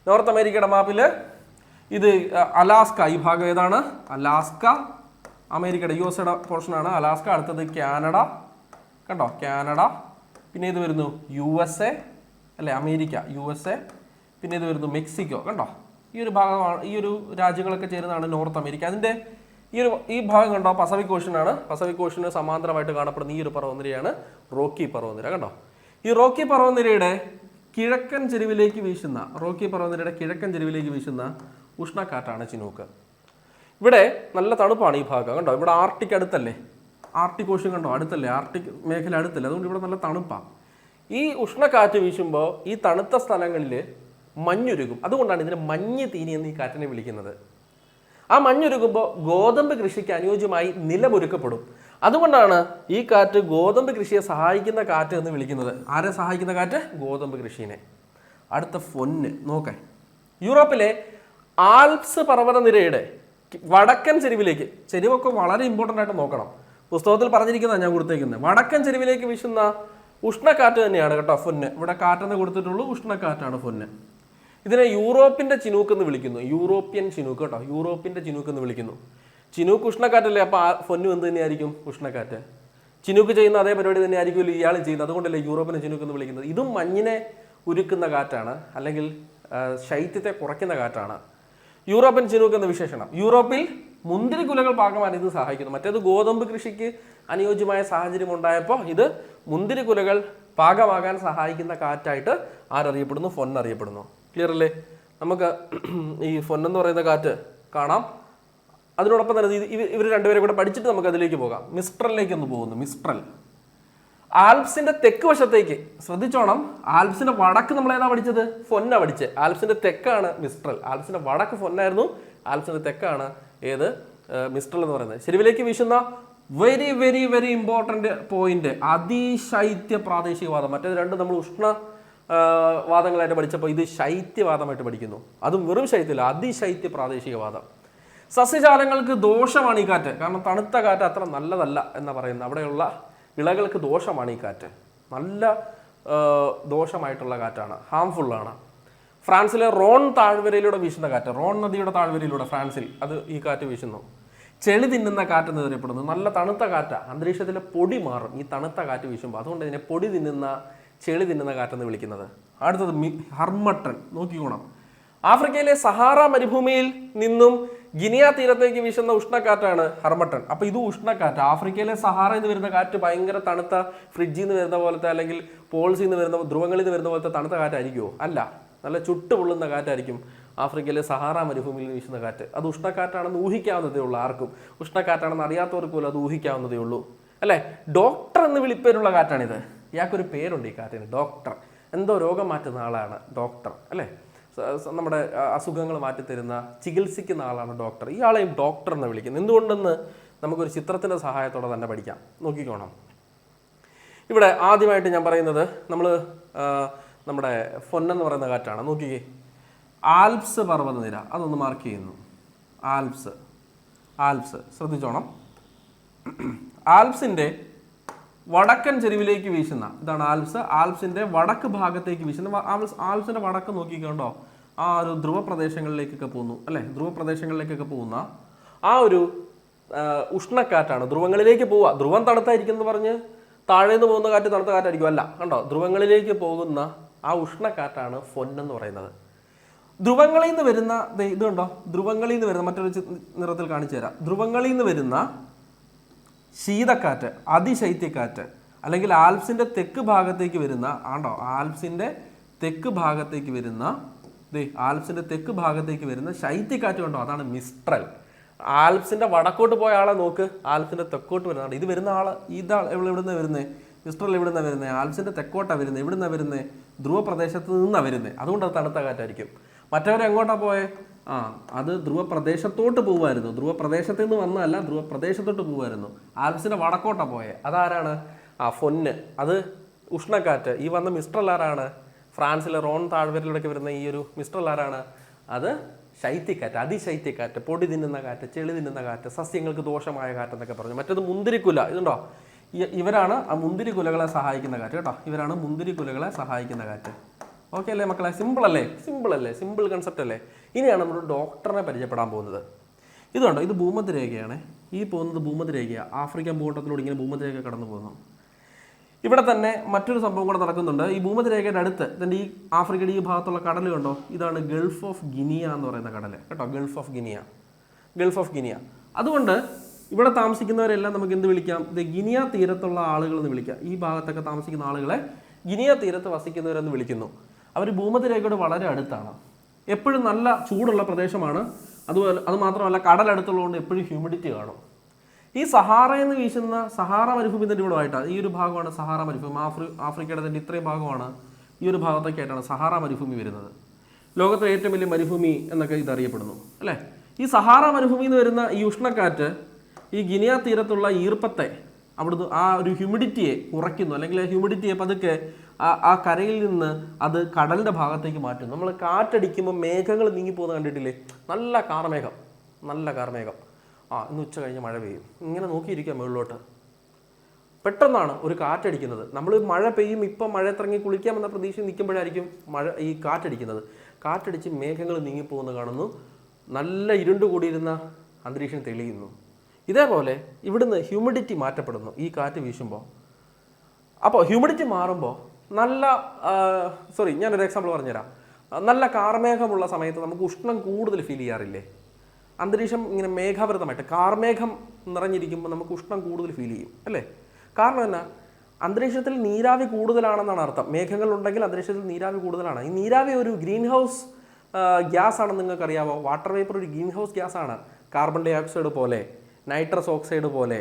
നോർത്ത് അമേരിക്കയുടെ മാപ്പിൽ ഇത് അലാസ്ക, ഈ ഭാഗം ഏതാണ്? അലാസ്ക, അമേരിക്കയുടെ USA പോർഷനാണ് അലാസ്ക. അടുത്തത് കാനഡ കണ്ടോ, കാനഡ. പിന്നെ ഇത് വരുന്നു USA അല്ലേ, അമേരിക്ക, USA. പിന്നെ ഇത് വരുന്നു മെക്സിക്കോ കണ്ടോ. ഈ ഒരു ഭാഗമാണ്, ഈ ഒരു രാജ്യങ്ങളൊക്കെ ചേരുന്നതാണ് നോർത്ത് അമേരിക്ക. അതിൻ്റെ ഈ ഭാഗം കണ്ടോ, പസഫിക് ഓഷ്യനാണ്. പസഫിക് ഓഷ്യന് സമാന്തരമായിട്ട് കാണപ്പെടുന്ന ഈ ഒരു പർവ്വതനിരയാണ് റോക്കി പർവ്വതനിര കണ്ടോ. ഈ റോക്കി പർവ്വതനിരയുടെ കിഴക്കൻ ചെരുവിലേക്ക് വീശുന്ന ഉഷ്ണക്കാറ്റാണ് ചിനൂക്ക്. ഇവിടെ നല്ല തണുപ്പാണ് ഈ ഭാഗം കണ്ടോ. ഇവിടെ ആർട്ടിക് അടുത്തല്ലേ, ആർട്ടിക് ഓഷ്യൻ കണ്ടോ അടുത്തല്ലേ, ആർട്ടിക് മേഖല അടുത്തല്ലേ. അതുകൊണ്ട് ഇവിടെ നല്ല തണുപ്പാണ്. ഈ ഉഷ്ണക്കാറ്റ് വീശുമ്പോൾ ഈ തണുത്ത സ്ഥലങ്ങളിൽ മഞ്ഞുരുകും. അതുകൊണ്ടാണ് ഇതിനെ മഞ്ഞ് തീനി എന്ന് ഈ കാറ്റിനെ വിളിക്കുന്നത്. ആ മഞ്ഞുരുകുമ്പോൾ ഗോതമ്പ് കൃഷിക്ക് അനുയോജ്യമായി നിലമൊരുക്കപ്പെടും. അതുകൊണ്ടാണ് ഈ കാറ്റ് ഗോതമ്പ് കൃഷിയെ സഹായിക്കുന്ന കാറ്റ് എന്ന് വിളിക്കുന്നത്. ആരെ സഹായിക്കുന്ന കാറ്റ്? ഗോതമ്പ് കൃഷിനെ. അടുത്ത ഫൊന്ന് നോക്കാൻ. യൂറോപ്പിലെ ആൽപ്സ് പർവ്വതനിരയുടെ വടക്കൻ ചെരുവിലേക്ക്, ചെരുവൊക്കെ വളരെ ഇമ്പോർട്ടൻ്റ് ആയിട്ട് നോക്കണം, പുസ്തകത്തിൽ പറഞ്ഞിരിക്കുന്നതാണ് ഞാൻ കൊടുത്തേക്കുന്നത്. വടക്കൻ ചെരുവിലേക്ക് വീശുന്ന ഉഷ്ണക്കാറ്റ് തന്നെയാണ് കേട്ടോ ഫൊന്ന്. ഇവിടെ കാറ്റെന്ന് കൊടുത്തിട്ടുള്ളൂ, ഉഷ്ണക്കാറ്റാണ് ഫൊന്ന്. ഇതിനെ യൂറോപ്പിൻ്റെ ചിനൂക്ക് എന്ന് വിളിക്കുന്നു. യൂറോപ്യൻ ചിനൂക്ക് കേട്ടോ, യൂറോപ്പിൻ്റെ ചിനൂക്ക് എന്ന് വിളിക്കുന്നു. ചിനൂക്ക് ഉഷ്ണക്കാറ്റല്ലേ, അപ്പോൾ ആ ഫൊന്നു എന്ത് തന്നെയായിരിക്കും? ഉഷ്ണക്കാറ്റ്. ചിനൂക്ക് ചെയ്യുന്ന അതേ പരിപാടി തന്നെ ആയിരിക്കുമല്ലോ ഇയാൾ ചെയ്യുന്നത്. അതുകൊണ്ടല്ലേ യൂറോപ്പിനെ ചിനൂക്ക് എന്ന് വിളിക്കുന്നത്. ഇതും മഞ്ഞിനെ ഉരുക്കുന്ന കാറ്റാണ്, അല്ലെങ്കിൽ ശൈത്യത്തെ കുറയ്ക്കുന്ന കാറ്റാണ് യൂറോപ്യൻ ചിനൂക്ക് എന്ന വിശേഷണം. യൂറോപ്പിൽ മുന്തിരിക്കുലകൾ പാകമാൻ ഇത് സഹായിക്കുന്നു. മറ്റേത് ഗോതമ്പ് കൃഷിക്ക് അനുയോജ്യമായ സാഹചര്യം ഉണ്ടായപ്പോൾ ഇത് മുന്തിരിക്കുലകൾ പാകമാകാൻ സഹായിക്കുന്ന കാറ്റായിട്ട് ആരറിയപ്പെടുന്നു? ഫൊൻ അറിയപ്പെടുന്നു. ക്ലിയർ അല്ലേ? നമുക്ക് ഈ ഫൊൻ എന്ന് പറയുന്ന കാറ്റ് കാണാം. അതിനോടൊപ്പം തന്നെ ഇവർ രണ്ടുപേരെ കൂടെ പഠിച്ചിട്ട് നമുക്ക് അതിലേക്ക് പോകാം. മിസ്ട്രലിലേക്ക് ഒന്ന് പോകുന്നു. മിസ്ട്രൽ ആൽപ്സിന്റെ തെക്ക് വശത്തേക്ക് ശ്രദ്ധിച്ചോണം. ആൽപ്സിന്റെ വടക്ക് നമ്മൾ ഏതാ പഠിച്ചത്? ഫൊന്ന പഠിച്ചത്. ആൽപ്സിന്റെ തെക്കാണ് മിസ്ട്രൽ. ആൽപ്സിന്റെ വടക്ക് ഫൊന്നായിരുന്നു, ആൽപ്സിന്റെ തെക്കാണ് ഏത്? മിസ്ട്രൽ എന്ന് പറയുന്നത്. ചെരുവിലേക്ക് വീശുന്ന very very very important point അതിശൈത്യ പ്രാദേശികവാദം. മറ്റേത് രണ്ടും നമ്മൾ ഉഷ്ണ വാദങ്ങളായിട്ട് പഠിച്ചപ്പോൾ ഇത് ശൈത്യവാദമായിട്ട് പഠിക്കുന്നു. അതും വെറും ശൈത്യമില്ല, അതിശൈത്യ പ്രാദേശികവാദം. സസ്യജാലങ്ങൾക്ക് ദോഷമാണ് ഈ കാറ്റ്. കാരണം തണുത്ത കാറ്റ് അത്ര നല്ലതല്ല എന്ന് പറയുന്നത്. അവിടെയുള്ള വിളകൾക്ക് ദോഷമാണ് ഈ കാറ്റ്. നല്ല ദോഷമായിട്ടുള്ള കാറ്റാണ്, ഹാംഫുള്ളാണ്. ഫ്രാൻസിലെ റോൺ താഴ്വരയിലൂടെ വീശുന്ന കാറ്റ്, റോൺ നദിയുടെ താഴ്വരയിലൂടെ ഫ്രാൻസിൽ അത് ഈ കാറ്റ് വീശുന്നു. ചെളി തിന്നുന്ന കാറ്റെന്ന് അറിയപ്പെടുന്നു. നല്ല തണുത്ത കാറ്റാണ്. അന്തരീക്ഷത്തിലെ പൊടി മാറും ഈ തണുത്ത കാറ്റ് വീശുമ്പോൾ. അതുകൊണ്ട് ഇതിനെ പൊടി തിന്നുന്ന, ചെളി തിന്നുന്ന കാറ്റെന്ന് വിളിക്കുന്നത്. അടുത്തത് ഹർമട്ടൻ. നോക്കിക്കോണം. ആഫ്രിക്കയിലെ സഹാറ മരുഭൂമിയിൽ നിന്നും ഗിനിയ തീരത്തേക്ക് വീശുന്ന ഉഷ്ണക്കാറ്റാണ് ഹർമട്ടൻ. അപ്പോൾ ഇത് ഉഷ്ണക്കാറ്റ്. ആഫ്രിക്കയിലെ സഹാറയിൽ നിന്ന് വരുന്ന കാറ്റ് ഭയങ്കര തണുത്ത, ഫ്രിഡ്ജിൽ നിന്ന് വരുന്ന പോലത്തെ അല്ലെങ്കിൽ പോൾസിൽ നിന്ന് വരുന്ന, ധ്രുവങ്ങളിൽ നിന്ന് വരുന്ന പോലത്തെ തണുത്ത കാറ്റായിരിക്കുമോ? അല്ല, നല്ല ചുട്ട് പൊള്ളുന്ന കാറ്റായിരിക്കും ആഫ്രിക്കയിലെ സഹാറ മരുഭൂമിയിൽ വീശുന്ന കാറ്റ്. അത് ഉഷ്ണക്കാറ്റാണെന്ന് ഊഹിക്കാവുന്നതേ ഉള്ളൂ. ആർക്കും ഉഷ്ണക്കാറ്റാണെന്ന് അറിയാത്തവർക്ക് പോലും അത് ഊഹിക്കാവുന്നതേ ഉള്ളൂ, അല്ലേ? ഡോക്ടർ എന്ന് വിളിപ്പേരുള്ള കാറ്റാണിത്. ഇയാൾക്കൊരു പേരുണ്ട് ഈ കാറ്റിന്, ഡോക്ടർ. എന്തോ രോഗം മാറ്റുന്ന ആളാണ് ഡോക്ടർ, അല്ലേ? നമ്മുടെ അസുഖങ്ങൾ മാറ്റിത്തരുന്ന, ചികിത്സിക്കുന്ന ആളാണ് ഡോക്ടർ. ഇയാളെയും ഡോക്ടർ എന്ന് വിളിക്കുന്നത്. എന്തുകൊണ്ടെന്ന് നമുക്കൊരു ചിത്രത്തിൻ്റെ സഹായത്തോടെ തന്നെ പഠിക്കാം. നോക്കിക്കോണം. ഇവിടെ ആദ്യമായിട്ട് ഞാൻ പറയുന്നത് നമ്മുടെ ഫൊൻ എന്ന് പറയുന്ന കാറ്റാണ്. നോക്കിക്കേ, ആൽപ്സ് പർവ്വതനിര അതൊന്ന് മാർക്ക് ചെയ്യുന്നു. ആൽപ്സ് ശ്രദ്ധിച്ചോണം. ആൽപ്സിൻ്റെ വടക്കൻ ചെരുവിലേക്ക് വീശുന്ന ഇതാണ് ആൽപ്സ്. ആൽപ്സിന്റെ വടക്ക് ഭാഗത്തേക്ക് വീശുന്ന, ആൽപ്സിന്റെ വടക്ക് നോക്കിക്കണ്ടോ, ആ ഒരു ധ്രുവ പ്രദേശങ്ങളിലേക്കൊക്കെ പോകുന്നു, അല്ലെ? ധ്രുവ പ്രദേശങ്ങളിലേക്കൊക്കെ പോകുന്ന ആ ഒരു ഉഷ്ണക്കാറ്റാണ്. ധ്രുവങ്ങളിലേക്ക് പോവുക. ധ്രുവം തണുത്തായിരിക്കും എന്ന് പറഞ്ഞ് താഴേന്ന് പോകുന്ന കാറ്റ് തണുത്ത കാറ്റായിരിക്കും, അല്ല. കണ്ടോ, ധ്രുവങ്ങളിലേക്ക് പോകുന്ന ആ ഉഷ്ണക്കാറ്റാണ് ഫൊൻ എന്ന് പറയുന്നത്. ധ്രുവങ്ങളിൽ നിന്ന് വരുന്ന ഇത് കണ്ടോ, ധ്രുവങ്ങളിൽ നിന്ന് വരുന്ന മറ്റൊരു നിറത്തിൽ കാണിച്ചു തരാം. ധ്രുവങ്ങളിൽ നിന്ന് വരുന്ന ശീതക്കാറ്റ്, അതിശൈത്യക്കാറ്റ്, അല്ലെങ്കിൽ ആൽപ്സിന്റെ തെക്ക് ഭാഗത്തേക്ക് വരുന്ന, ആൽപ്സിന്റെ തെക്ക് ഭാഗത്തേക്ക് വരുന്ന ശൈത്യക്കാറ്റ് കണ്ടോ, അതാണ് മിസ്ട്രൽ. ആൽപ്സിന്റെ വടക്കോട്ട് പോയ ആളെ നോക്ക്, ആൽപ്സിന്റെ തെക്കോട്ട് വരുന്നതാണ്. ഇത് വരുന്ന ആള്, ഇതാൾ എവിടുന്ന വരുന്നത്? മിസ്ട്രൽ എവിടുന്ന വരുന്നത്? ആൽപ്സിന്റെ തെക്കോട്ടാണ് വരുന്നത്. എവിടുന്ന വരുന്നത്? ധ്രുവ പ്രദേശത്ത് നിന്നാണ് വരുന്നത്. അതുകൊണ്ട് അത് തണുത്ത കാറ്റായിരിക്കും. മറ്റവരെങ്ങോട്ടാ പോയെ? അത് ധ്രുവ പ്രദേശത്തോട്ട് പോകുമായിരുന്നു. ധ്രുവ പ്രദേശത്ത് നിന്ന് വന്നതല്ല, ധ്രുവ പ്രദേശത്തോട്ട് പോകുമായിരുന്നു. ആൽപ്സിന്റെ വടക്കോട്ടാ പോയെ. അതാരാണ്? ഫൊന്ന്. അത് ഉഷ്ണക്കാറ്റ്. ഈ വന്ന മിസ്ട്രൽ ആരാണ്? ഫ്രാൻസിലെ റോൺ താഴ്വരയിലൂടെ വരുന്ന ഈ ഒരു മിസ്ട്രൽ ആരാണ്? അത് ശൈത്യക്കാറ്റ്, അതിശൈത്യക്കാറ്റ്, പൊടി തിന്നുന്ന കാറ്റ്, ചെളി തിന്നുന്ന കാറ്റ്, സസ്യങ്ങൾക്ക് ദോഷമായ കാറ്റ് എന്നൊക്കെ പറഞ്ഞു. മറ്റേത് മുന്തിരിക്കുല. ഇതുണ്ടോ, ഇവരാണ് ആ മുന്തിരിക്കുലകളെ സഹായിക്കുന്ന കാറ്റ് കേട്ടോ. ഇവരാണ് മുന്തിരിക്കുലകളെ സഹായിക്കുന്ന കാറ്റ്. ഓക്കെ അല്ലേ മക്കളെ? സിമ്പിൾ അല്ലേ? സിമ്പിൾ കൺസെപ്റ്റ് അല്ലേ? ഇനിയാണ് നമ്മൾ ഡോക്ടറിനെ പരിചയപ്പെടാൻ പോകുന്നത്. ഇതുണ്ടോ, ഇത് ഭൂമധ്യരേഖയാണ്. ഈ പോകുന്നത് ഭൂമധ്യരേഖയാണ്. ആഫ്രിക്കൻ ഭൂഖണ്ഡത്തിലൂടെ ഇങ്ങനെ ഭൂമധ്യരേഖ കടന്നു പോകുന്നു. ഇവിടെ തന്നെ മറ്റൊരു സംഭവം കൂടെ നടക്കുന്നുണ്ട്. ഈ ഭൂമധ്യരേഖയുടെ അടുത്ത് ഇതിൻ്റെ ഈ ആഫ്രിക്കയുടെ ഈ ഭാഗത്തുള്ള കടൽ കണ്ടോ, ഇതാണ് ഗൾഫ് ഓഫ് ഗിനിയ എന്ന് പറയുന്ന കടൽ കേട്ടോ. Gulf of guinea. അതുകൊണ്ട് ഇവിടെ താമസിക്കുന്നവരെല്ലാം നമുക്ക് എന്ത് വിളിക്കാം? ഇത് ഗിനിയ തീരത്തുള്ള ആളുകൾ എന്ന് വിളിക്കാം. ഈ ഭാഗത്തൊക്കെ താമസിക്കുന്ന ആളുകളെ ഗിനിയ തീരത്ത് വസിക്കുന്നവരെന്ന് വിളിക്കുന്നു. അവർ ഭൂമധ്യരേഖയുടെ വളരെ അടുത്താണ്. എപ്പോഴും നല്ല ചൂടുള്ള പ്രദേശമാണ്. അത് മാത്രമല്ല കടലടുത്തുള്ളതുകൊണ്ട് എപ്പോഴും ഹ്യൂമിഡിറ്റി കാണും. ഈ സഹാറയിൽ നിന്ന് വീശുന്ന സഹാറ മരുഭൂമി തന്നെ ഇവിടെ ആയിട്ടാണ്. ഈ ഒരു ഭാഗമാണ് സഹാറ മരുഭൂമി. ആഫ്രിക്കയുടെ തന്നെ ഇത്രയും ഭാഗമാണ്, ഈ ഒരു ഭാഗത്തൊക്കെയായിട്ടാണ് സഹാറ മരുഭൂമി വരുന്നത്. ലോകത്തിലെ ഏറ്റവും വലിയ മരുഭൂമി എന്നൊക്കെ ഇത് അറിയപ്പെടുന്നു, അല്ലേ? ഈ സഹാറ മരുഭൂമിയിൽ നിന്ന് വരുന്ന ഈ ഉഷ്ണക്കാറ്റ് ഈ ഗിനിയ തീരത്തുള്ള ഈർപ്പത്തെ, അവിടുന്ന് ആ ഒരു ഹ്യൂമിഡിറ്റിയെ കുറയ്ക്കുന്നു, അല്ലെങ്കിൽ ആ ഹ്യൂമിഡിറ്റിയെ പതുക്കെ ആ കരയിൽ നിന്ന് അത് കടലിൻ്റെ ഭാഗത്തേക്ക് മാറ്റും. നമ്മൾ കാറ്റടിക്കുമ്പോൾ മേഘങ്ങൾ നീങ്ങിപ്പോകുന്നത് കണ്ടിട്ടില്ലേ? നല്ല കാർമേഘം. ഇന്ന് ഉച്ച കഴിഞ്ഞ് മഴ പെയ്യും. ഇങ്ങനെ നോക്കിയിരിക്കുക മുകളിലോട്ട്. പെട്ടെന്നാണ് ഒരു കാറ്റടിക്കുന്നത്. നമ്മൾ മഴ പെയ്യും, ഇപ്പം മഴയത്തിറങ്ങി കുളിക്കാമെന്ന പ്രതീക്ഷ നിൽക്കുമ്പോഴായിരിക്കും ഈ കാറ്റടിക്കുന്നത്. കാറ്റടിച്ച് മേഘങ്ങൾ നീങ്ങിപ്പോകുന്നത് കാണുന്നു. നല്ല ഇരുണ്ട് കൂടിയിരുന്ന അന്തരീക്ഷം തെളിയുന്നു. ഇതേപോലെ ഇവിടുന്ന് ഹ്യൂമിഡിറ്റി മാറ്റപ്പെടുന്നു ഈ കാറ്റ് വീശുമ്പോൾ. അപ്പോൾ ഹ്യൂമിഡിറ്റി മാറുമ്പോൾ ഞാനൊരു എക്സാമ്പിൾ പറഞ്ഞുതരാം. നല്ല കാർമേഘമുള്ള സമയത്ത് നമുക്ക് ഉഷ്ണം കൂടുതൽ ഫീൽ ചെയ്യാറില്ലേ? അന്തരീക്ഷം ഇങ്ങനെ മേഘാവൃതമായിട്ട് കാർമേഘം നിറഞ്ഞിരിക്കുമ്പോൾ നമുക്ക് ഉഷ്ണം കൂടുതൽ ഫീൽ ചെയ്യും അല്ലേ? കാരണം എന്നാ, അന്തരീക്ഷത്തിൽ നീരാവി കൂടുതലാണെന്നാണ് അർത്ഥം. മേഘങ്ങൾ ഉണ്ടെങ്കിൽ അന്തരീക്ഷത്തിൽ നീരാവി കൂടുതലാണ്. ഈ നീരാവി ഒരു ഗ്രീൻ ഹൗസ് ഗ്യാസ് ആണെന്ന് നിങ്ങൾക്കറിയാമോ? വാട്ടർ വേപ്പർ ഒരു ഗ്രീൻ ഹൗസ് ഗ്യാസ് ആണ്. കാർബൺ ഡൈ ഓക്സൈഡ് പോലെ, നൈട്രസ് ഓക്സൈഡ് പോലെ,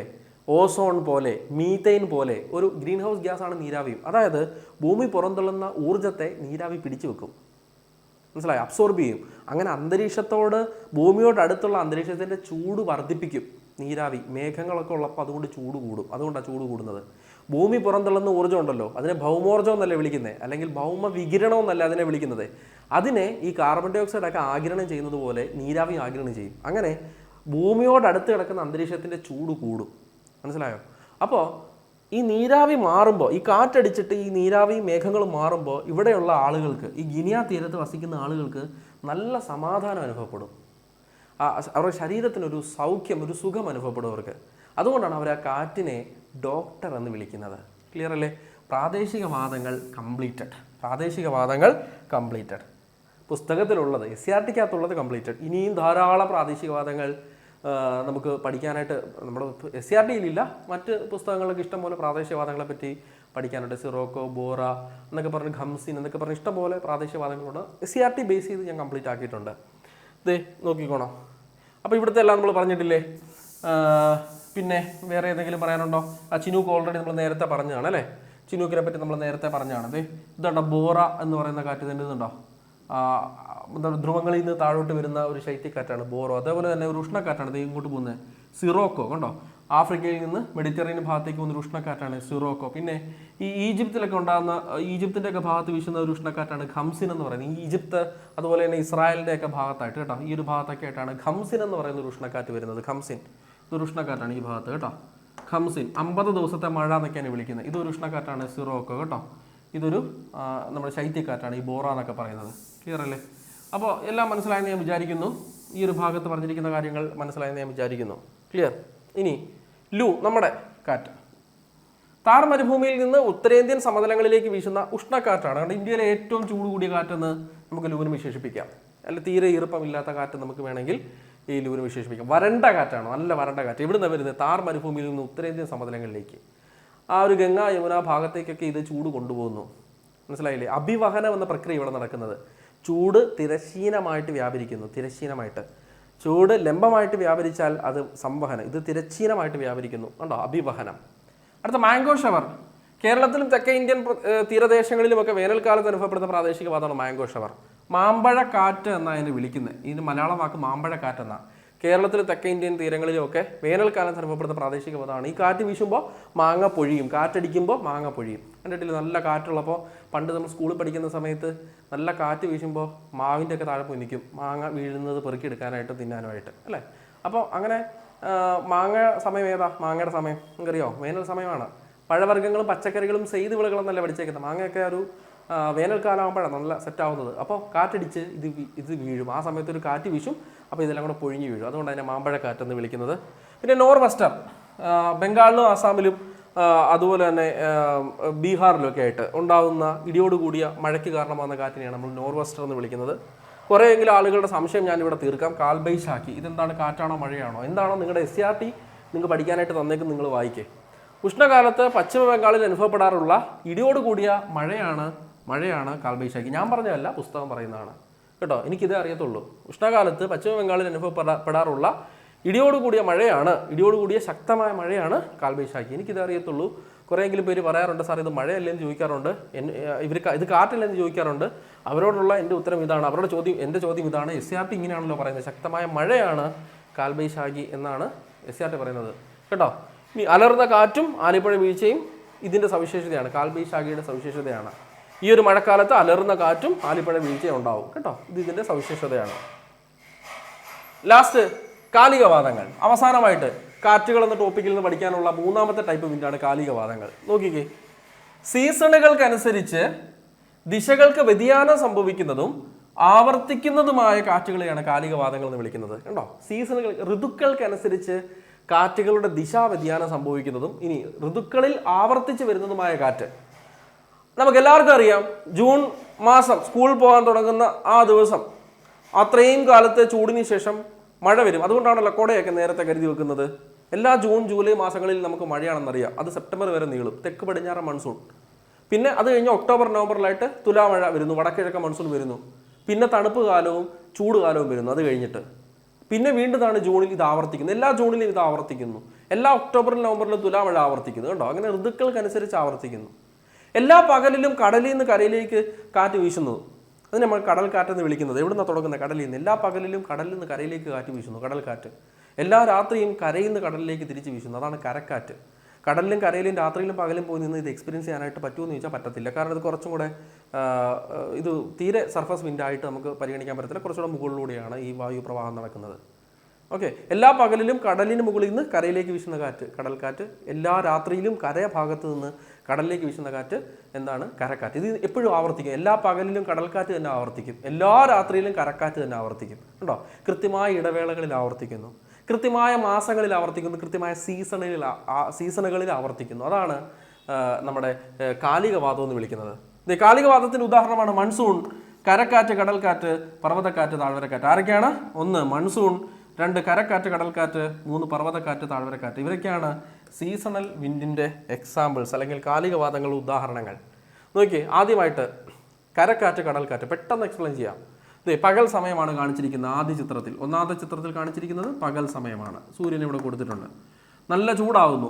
ഓസോൺ പോലെ, മീത്തൈൻ പോലെ ഒരു ഗ്രീൻ ഹൗസ് ഗ്യാസ് ആണ് നീരാവിയും. അതായത് ഭൂമി പുറന്തള്ളുന്ന ഊർജ്ജത്തെ നീരാവി പിടിച്ചു വെക്കും, മനസ്സിലായി, അബ്സോർബ് ചെയ്യും. അങ്ങനെ അന്തരീക്ഷത്തോട്, ഭൂമിയോട് അടുത്തുള്ള അന്തരീക്ഷത്തിൻ്റെ ചൂട് വർദ്ധിപ്പിക്കും നീരാവി. മേഘങ്ങളൊക്കെ ഉള്ളപ്പോൾ അതുകൊണ്ട് ചൂട് കൂടും. അതുകൊണ്ടാണ് ചൂട് കൂടുന്നത്. ഭൂമി പുറന്തള്ളുന്ന ഊർജ്ജം ഉണ്ടല്ലോ, അതിനെ ഭൗമോർജ്ജം എന്നല്ല വിളിക്കുന്നത്, അല്ലെങ്കിൽ ഭൗമ വികിരണം എന്നല്ല അതിനെ വിളിക്കുന്നത്. അതിനെ ഈ കാർബൺ ഡൈ ഓക്സൈഡ് ഒക്കെ ആഗിരണം ചെയ്യുന്നത് പോലെ നീരാവി ആഗിരണം ചെയ്യും. അങ്ങനെ ഭൂമിയോട് അടുത്ത് കിടക്കുന്ന അന്തരീക്ഷത്തിൻ്റെ ചൂട് കൂടും, മനസ്സിലായോ? അപ്പോൾ ഈ നീരാവി മാറുമ്പോൾ, ഈ കാറ്റടിച്ചിട്ട് ഈ നീരാവി മേഘങ്ങൾ മാറുമ്പോൾ ഇവിടെയുള്ള ആളുകൾക്ക്, ഈ ഗിനിയ തീരത്ത് വസിക്കുന്ന ആളുകൾക്ക് നല്ല സമാധാനം അനുഭവപ്പെടും. അവരുടെ ശരീരത്തിനൊരു സൗഖ്യം, ഒരു സുഖം അനുഭവപ്പെടും അവർക്ക്. അതുകൊണ്ടാണ് അവർ ആ കാറ്റിനെ ഡോക്ടർ എന്ന് വിളിക്കുന്നത്. ക്ലിയർ അല്ലേ? പ്രാദേശികവാദങ്ങൾ കംപ്ലീറ്റഡ്. പ്രാദേശികവാദങ്ങൾ കംപ്ലീറ്റഡ് പുസ്തകത്തിലുള്ളത്, SCERT-ക്കകത്തുള്ളത് കംപ്ലീറ്റഡ്. ഇനിയും ധാരാളം പ്രാദേശികവാദങ്ങൾ നമുക്ക് പഠിക്കാനായിട്ട് നമ്മുടെ SCERT-യിലില്ല. മറ്റ് പുസ്തകങ്ങൾക്ക് ഇഷ്ടംപോലെ പ്രാദേശികവാദങ്ങളെ പറ്റി പഠിക്കാനുണ്ട്. സിറോക്കോ, ബോറ എന്നൊക്കെ പറഞ്ഞ്, ഖംസിൻ എന്നൊക്കെ പറഞ്ഞ് ഇഷ്ടംപോലെ പ്രാദേശികവാദങ്ങളുണ്ട്. SCERT ബേസ് ചെയ്ത് ഞാൻ കംപ്ലീറ്റ് ആക്കിയിട്ടുണ്ട്. ഇതേ നോക്കിക്കോണം. അപ്പോൾ ഇവിടുത്തെ എല്ലാം നമ്മൾ പറഞ്ഞിട്ടില്ലേ? പിന്നെ വേറെ ഏതെങ്കിലും പറയാനുണ്ടോ? ചിനൂക്ക് ഓൾറെഡി നമ്മൾ നേരത്തെ പറഞ്ഞതാണ് അല്ലേ? ചിനൂക്കിനെ പറ്റി നമ്മൾ നേരത്തെ പറഞ്ഞതാണ്. അതെ, ഇതുണ്ടോ ബോറ എന്ന് പറയുന്ന കാറ്റ്? ഇതിൻ്റെ ഇതുണ്ടോ? ധ്രുവങ്ങളിൽ നിന്ന് താഴോട്ട് വരുന്ന ഒരു ശൈത്യക്കാറ്റാണ് ബോറോ. അതേപോലെ തന്നെ ഒരു ഉഷ്ണക്കാറ്റാണ് ഇത് ഇങ്ങോട്ട് പോകുന്നത്, സിറോക്കോ. കണ്ടോ, ആഫ്രിക്കയിൽ നിന്ന് മെഡിറ്ററേനിയൻ ഭാഗത്തേക്ക് പോകുന്ന ഒരു ഉഷ്ണക്കാറ്റാണ് സിറോക്കോ. പിന്നെ ഈ ഈജിപ്തിലൊക്കെ ഉണ്ടാകുന്ന, ഈജിപ്തിൻ്റെ ഒക്കെ ഭാഗത്ത് വീശുന്ന ഒരു ഉഷ്ണക്കാറ്റാണ് ഖംസിൻ എന്ന് പറയുന്നത്. ഈ ഈജിപ്ത് അതുപോലെ തന്നെ ഇസ്രായേലിൻ്റെ ഒക്കെ ഭാഗത്തായിട്ട് കേട്ടോ, ഈ ഒരു ഭാഗത്തൊക്കെ ആയിട്ടാണ് ഖംസിൻ എന്ന് പറയുന്ന ഒരു ഉഷ്ണക്കാറ്റ് വരുന്നത്. ഖംസിൻ ഇതൊരു ഉഷ്ണക്കാറ്റാണ് ഈ ഭാഗത്ത് കേട്ടോ. ഖംസിൻ 50 ദിവസത്തെ മഴ എന്നൊക്കെയാണ് വിളിക്കുന്നത്. ഇതൊരു ഉഷ്ണക്കാറ്റാണ് സിറോക്കോ കേട്ടോ. ഇതൊരു നമ്മുടെ ശൈത്യക്കാറ്റാണ് ഈ ബോറ എന്നൊക്കെ പറയുന്നത്. ക്ലിയർ അല്ലേ? അപ്പോൾ എല്ലാം മനസ്സിലായെന്ന് ഞാൻ വിചാരിക്കുന്നു. ഈ ഒരു ഭാഗത്ത് പറഞ്ഞിരിക്കുന്ന കാര്യങ്ങൾ മനസ്സിലായെന്ന് ഞാൻ വിചാരിക്കുന്നു. ക്ലിയർ? ഇനി ലൂ, നമ്മുടെ കാറ്റ് താർ മരുഭൂമിയിൽ നിന്ന് ഉത്തരേന്ത്യൻ സമതലങ്ങളിലേക്ക് വീശുന്ന ഉഷ്ണക്കാറ്റാണ്. കാരണം ഇന്ത്യയിലെ ഏറ്റവും ചൂട് കൂടിയ കാറ്റെന്ന് നമുക്ക് ലൂവിന് വിശേഷിപ്പിക്കാം. അല്ല, തീരെ ഈർപ്പമില്ലാത്ത കാറ്റ് നമുക്ക് വേണമെങ്കിൽ ഈ ലൂവിന് വിശേഷിപ്പിക്കാം. വരണ്ട കാറ്റാണ്, നല്ല വരണ്ട കാറ്റ്. ഇവിടുന്ന് വരുന്നത് താർ മരുഭൂമിയിൽ നിന്ന് ഉത്തരേന്ത്യൻ സമതലങ്ങളിലേക്ക്, ആ ഒരു ഗംഗാ യമുന ഭാഗത്തേക്കൊക്കെ ഇത് ചൂട് കൊണ്ടുപോകുന്നു. മനസ്സിലായില്ലേ? അഭിവഹനം എന്ന പ്രക്രിയ ഇവിടെ നടക്കുന്നത്. ചൂട് തിരശ്ചീനമായിട്ട് വ്യാപരിക്കുന്നു. തിരശ്ചീനമായിട്ട് ചൂട് ലംബമായിട്ട് വ്യാപരിച്ചാൽ അത് സംവഹനം. ഇത് തിരശ്ചീനമായിട്ട് വ്യാപരിക്കുന്നു. കണ്ടോ, അഭിവഹനം. അടുത്ത മാംഗോ ഷവർ. കേരളത്തിലും തെക്കേ ഇന്ത്യൻ തീരദേശങ്ങളിലുമൊക്കെ വേനൽക്കാലത്ത് അനുഭവപ്പെടുന്ന പ്രാദേശികവാദമാണ് മാംഗോ ഷവർ. മാമ്പഴ കാറ്റ് എന്നാണ് അതിനെ വിളിക്കുന്നത്. ഇതിന് മലയാളം വാക്ക് മാമ്പഴ കാറ്റ് എന്നാണ്. കേരളത്തിൽ തെക്കേ ഇന്ത്യൻ തീരങ്ങളിലുമൊക്കെ വേനൽക്കാലത്ത് അനുഭവപ്പെടുന്ന പ്രാദേശികവാദമാണ്. ഈ കാറ്റ് വീശുമ്പോൾ മാങ്ങ പൊഴിയും, കാറ്റടിക്കുമ്പോൾ മാങ്ങ പൊഴിയും. കണ്ടിട്ടില്ല? നല്ല കാറ്റുള്ളപ്പോൾ പണ്ട് നമ്മൾ സ്കൂളിൽ പഠിക്കുന്ന സമയത്ത് നല്ല കാറ്റ് വീശുമ്പോൾ മാവിൻ്റെ ഒക്കെ താഴെ പോയി നിൽക്കും, മാങ്ങ വീഴുന്നത് പെറുക്കിയെടുക്കാനായിട്ട് തിന്നാനുമായിട്ട് അല്ലേ? അപ്പോൾ അങ്ങനെ മാങ്ങ സമയം ഏതാ? മാങ്ങയുടെ സമയം നിങ്ങൾക്കറിയോ? വേനൽ സമയമാണ്. പഴവർഗ്ഗങ്ങളും പച്ചക്കറികളും സെയ്ത് വിളകളെന്നല്ല പഠിച്ചേക്കുന്നത്. മാങ്ങയൊക്കെ ഒരു വേനൽക്കാലം ആകുമ്പോഴാണ് നല്ല സെറ്റാവുന്നത്. അപ്പോൾ കാറ്റടിച്ച് ഇത് വീഴും. ആ സമയത്ത് ഒരു കാറ്റ് വീശും, അപ്പോൾ ഇതെല്ലാം കൂടെ പൊഴിഞ്ഞ് വീഴും. അതുകൊണ്ട് അതിനെ മാമ്പഴക്കാറ്റെന്ന് വിളിക്കുന്നത്. പിന്നെ നോർവെസ്റ്റർ, ബംഗാളിലും ആസാമിലും അതുപോലെ തന്നെ ബീഹാറിലൊക്കെ ആയിട്ട് ഉണ്ടാകുന്ന ഇടിയോടുകൂടിയ മഴയ്ക്ക് കാരണമാകുന്ന കാറ്റിനെയാണ് നമ്മൾ നോർവെസ്റ്റർ എന്ന് വിളിക്കുന്നത്. കുറേയെങ്കിലും ആളുകളുടെ സംശയം ഞാനിവിടെ തീർക്കാം. കാൽബൈശാഖി, ഇതെന്താണ്? കാറ്റാണോ മഴയാണോ? എന്താണോ നിങ്ങളുടെ SCERT നിങ്ങൾക്ക് പഠിക്കാനായിട്ട് തന്നേക്കും, നിങ്ങൾ വായിക്കേ. ഉഷ്ണകാലത്ത് പശ്ചിമ ബംഗാളിൽ അനുഭവപ്പെടാറുള്ള ഇടിയോടുകൂടിയ മഴയാണ് കാൽബൈശാഖി. ഞാൻ പറഞ്ഞതല്ല, പുസ്തകം പറയുന്നതാണ് കേട്ടോ. എനിക്കിതേ അറിയത്തുള്ളൂ. ഉഷ്ണകാലത്ത് പശ്ചിമ ബംഗാളിൽ അനുഭവപ്പെടാറുള്ള ഇടിയോടുകൂടിയ ശക്തമായ മഴയാണ് കാൽബൈശാഖി. എനിക്കിത് അറിയത്തുള്ളൂ. കുറേയെങ്കിലും പേര് പറയാറുണ്ട്, സാർ ഇത് മഴയല്ലേന്ന് ചോദിക്കാറുണ്ട്, ഇത് കാറ്റല്ലെന്ന് ചോദിക്കാറുണ്ട്. അവരോടുള്ള എൻ്റെ ഉത്തരം ഇതാണ്, എൻ്റെ ചോദ്യം ഇതാണ്. SCERT ഇങ്ങനെയാണല്ലോ പറയുന്നത്, ശക്തമായ മഴയാണ് കാൽബൈശാഖി എന്നാണ് SCERT പറയുന്നത് കേട്ടോ. ഇനി അലർന്ന കാറ്റും ആലിപ്പഴ വീഴ്ചയും ഇതിൻ്റെ സവിശേഷതയാണ്, കാൽബൈശാഖിയുടെ സവിശേഷതയാണ്. ഈ ഒരു മഴക്കാലത്ത് അലർന്ന കാറ്റും ആലിപ്പഴ വീഴ്ചയും ഉണ്ടാവും കേട്ടോ. ഇത് ഇതിൻ്റെ സവിശേഷതയാണ്. ലാസ്റ്റ് കാലികവാദങ്ങൾ. അവസാനമായിട്ട് കാറ്റുകൾ എന്ന ടോപ്പിക്കിൽ നിന്ന് പഠിക്കാനുള്ള മൂന്നാമത്തെ ടൈപ്പ് വിൻഡാണ് കാലികവാദങ്ങൾ. നോക്കിക്കേ, സീസണുകൾക്കനുസരിച്ച് ദിശകൾക്ക് വ്യതിയാനം സംഭവിക്കുന്നതും ആവർത്തിക്കുന്നതുമായ കാറ്റുകളെയാണ് കാലികവാദങ്ങൾ എന്ന് വിളിക്കുന്നത്. കണ്ടോ, ഋതുക്കൾക്കനുസരിച്ച് കാറ്റുകളുടെ ദിശാ വ്യതിയാനം സംഭവിക്കുന്നതും ഇനി ഋതുക്കളിൽ ആവർത്തിച്ച് വരുന്നതുമായ കാറ്റ്. നമുക്ക് എല്ലാവർക്കും അറിയാം, ജൂൺ മാസം സ്കൂൾ പോകാൻ തുടങ്ങുന്ന ആ ദിവസം, അത്രയും കാലത്തെ ചൂടിന് ശേഷം മഴ വരും. അതുകൊണ്ടാണല്ലോ കുടയൊക്കെ നേരത്തെ കരുതി വെക്കുന്നത്. എല്ലാ ജൂൺ ജൂലൈ മാസങ്ങളിൽ നമുക്ക് മഴയാണെന്നറിയാം. അത് സെപ്റ്റംബർ വരെ നീളും, തെക്ക് പടിഞ്ഞാറൻ മൺസൂൺ. പിന്നെ അത് കഴിഞ്ഞ് ഒക്ടോബർ നവംബറിലായിട്ട് തുലാമഴ വരുന്നു, വടക്കിഴക്കൻ മൺസൂൺ വരുന്നു. പിന്നെ തണുപ്പ് കാലവും ചൂട് കാലവും വരുന്നു. അത് കഴിഞ്ഞിട്ട് പിന്നെ വീണ്ടും ജൂണിൽ ഇത് ആവർത്തിക്കുന്നു. എല്ലാ ജൂണിലും ഇത് ആവർത്തിക്കുന്നു. എല്ലാ ഒക്ടോബറിലും നവംബറിലും തുലാമഴ ആവർത്തിക്കുന്നു. കണ്ടോ, അങ്ങനെ ഋതുക്കൾക്കനുസരിച്ച് ആവർത്തിക്കുന്നു. എല്ലാ പകലിലും കടലിൽ നിന്ന് കരയിലേക്ക് കാറ്റ് വീശുന്നു. അതിന് നമ്മൾ കടൽ കാറ്റെന്ന് വിളിക്കുന്നത്. എവിടെ നിന്നാണ് തുടങ്ങുന്നത്? കടലിൽ നിന്ന്. എല്ലാ പകലിലും കടലിൽ നിന്ന് കരയിലേക്ക് കാറ്റ് വീശുന്നു, കടൽ കാറ്റ്. എല്ലാ രാത്രിയും കരയിൽ നിന്ന് കടലിലേക്ക് തിരിച്ച് വീശുന്നു, അതാണ് കരക്കാറ്റ്. കടലിലും കരയിലും രാത്രിയിലും പകലും പോയി നിന്ന് ഇത് എക്സ്പീരിയൻസ് ചെയ്യാനായിട്ട് പറ്റുമെന്ന് ചോദിച്ചാൽ പറ്റത്തില്ല. കാരണം ഇത് കുറച്ചും കൂടെ ഇത് തീരെ സർഫസ് വിൻഡായിട്ട് നമുക്ക് പരിഗണിക്കാൻ പറ്റത്തില്ല. കുറച്ചുകൂടെ മുകളിലൂടെയാണ് ഈ വായു പ്രവാഹം നടക്കുന്നത്. ഓക്കെ, എല്ലാ പകലിലും കടലിന് മുകളിൽ നിന്ന് കരയിലേക്ക് വീശുന്ന കാറ്റ് കടൽക്കാറ്റ്. എല്ലാ രാത്രിയിലും കരഭാഗത്ത് നിന്ന് കടലിലേക്ക് വീശുന്ന കാറ്റ് എന്താണ്? കരക്കാറ്റ്. ഇത് എപ്പോഴും ആവർത്തിക്കും. എല്ലാ പകലിലും കടൽക്കാറ്റ് തന്നെ ആവർത്തിക്കും, എല്ലാ രാത്രിയിലും കരക്കാറ്റ് തന്നെ ആവർത്തിക്കും. കണ്ടോ, കൃത്യമായ ഇടവേളകളിൽ ആവർത്തിക്കുന്നു, കൃത്യമായ മാസങ്ങളിൽ ആവർത്തിക്കുന്നു, കൃത്യമായ സീസണുകളിൽ ആവർത്തിക്കുന്നു. അതാണ് നമ്മുടെ കാലികവാദം എന്ന് വിളിക്കുന്നത്. കാലികവാദത്തിന് ഉദാഹരണമാണ് മൺസൂൺ, കരക്കാറ്റ്, കടൽക്കാറ്റ്, പർവ്വതക്കാറ്റ്, താഴ്വരക്കാറ്റ്. ആരൊക്കെയാണ്? 1 മൺസൂൺ, 2 കരക്കാറ്റ്, കടൽക്കാറ്റ്, 3 പർവ്വതക്കാറ്റ്, താഴ്വരക്കാറ്റ്. ഇവരൊക്കെയാണ് സീസണൽ വിൻഡിൻ്റെ എക്സാമ്പിൾസ് അല്ലെങ്കിൽ കാലികവാദങ്ങളുടെ ഉദാഹരണങ്ങൾ. നോക്കിയേ, ആദ്യമായിട്ട് കരക്കാറ്റ്, കടൽക്കാറ്റ് പെട്ടെന്ന് എക്സ്പ്ലെയിൻ ചെയ്യാം. പകൽ സമയമാണ് കാണിച്ചിരിക്കുന്നത്. ആദ്യ ചിത്രത്തിൽ, ഒന്നാമത്തെ ചിത്രത്തിൽ കാണിച്ചിരിക്കുന്നത് പകൽ സമയമാണ്. സൂര്യൻ ഇവിടെ കൊടുത്തിട്ടുണ്ട്. നല്ല ചൂടാവുന്നു.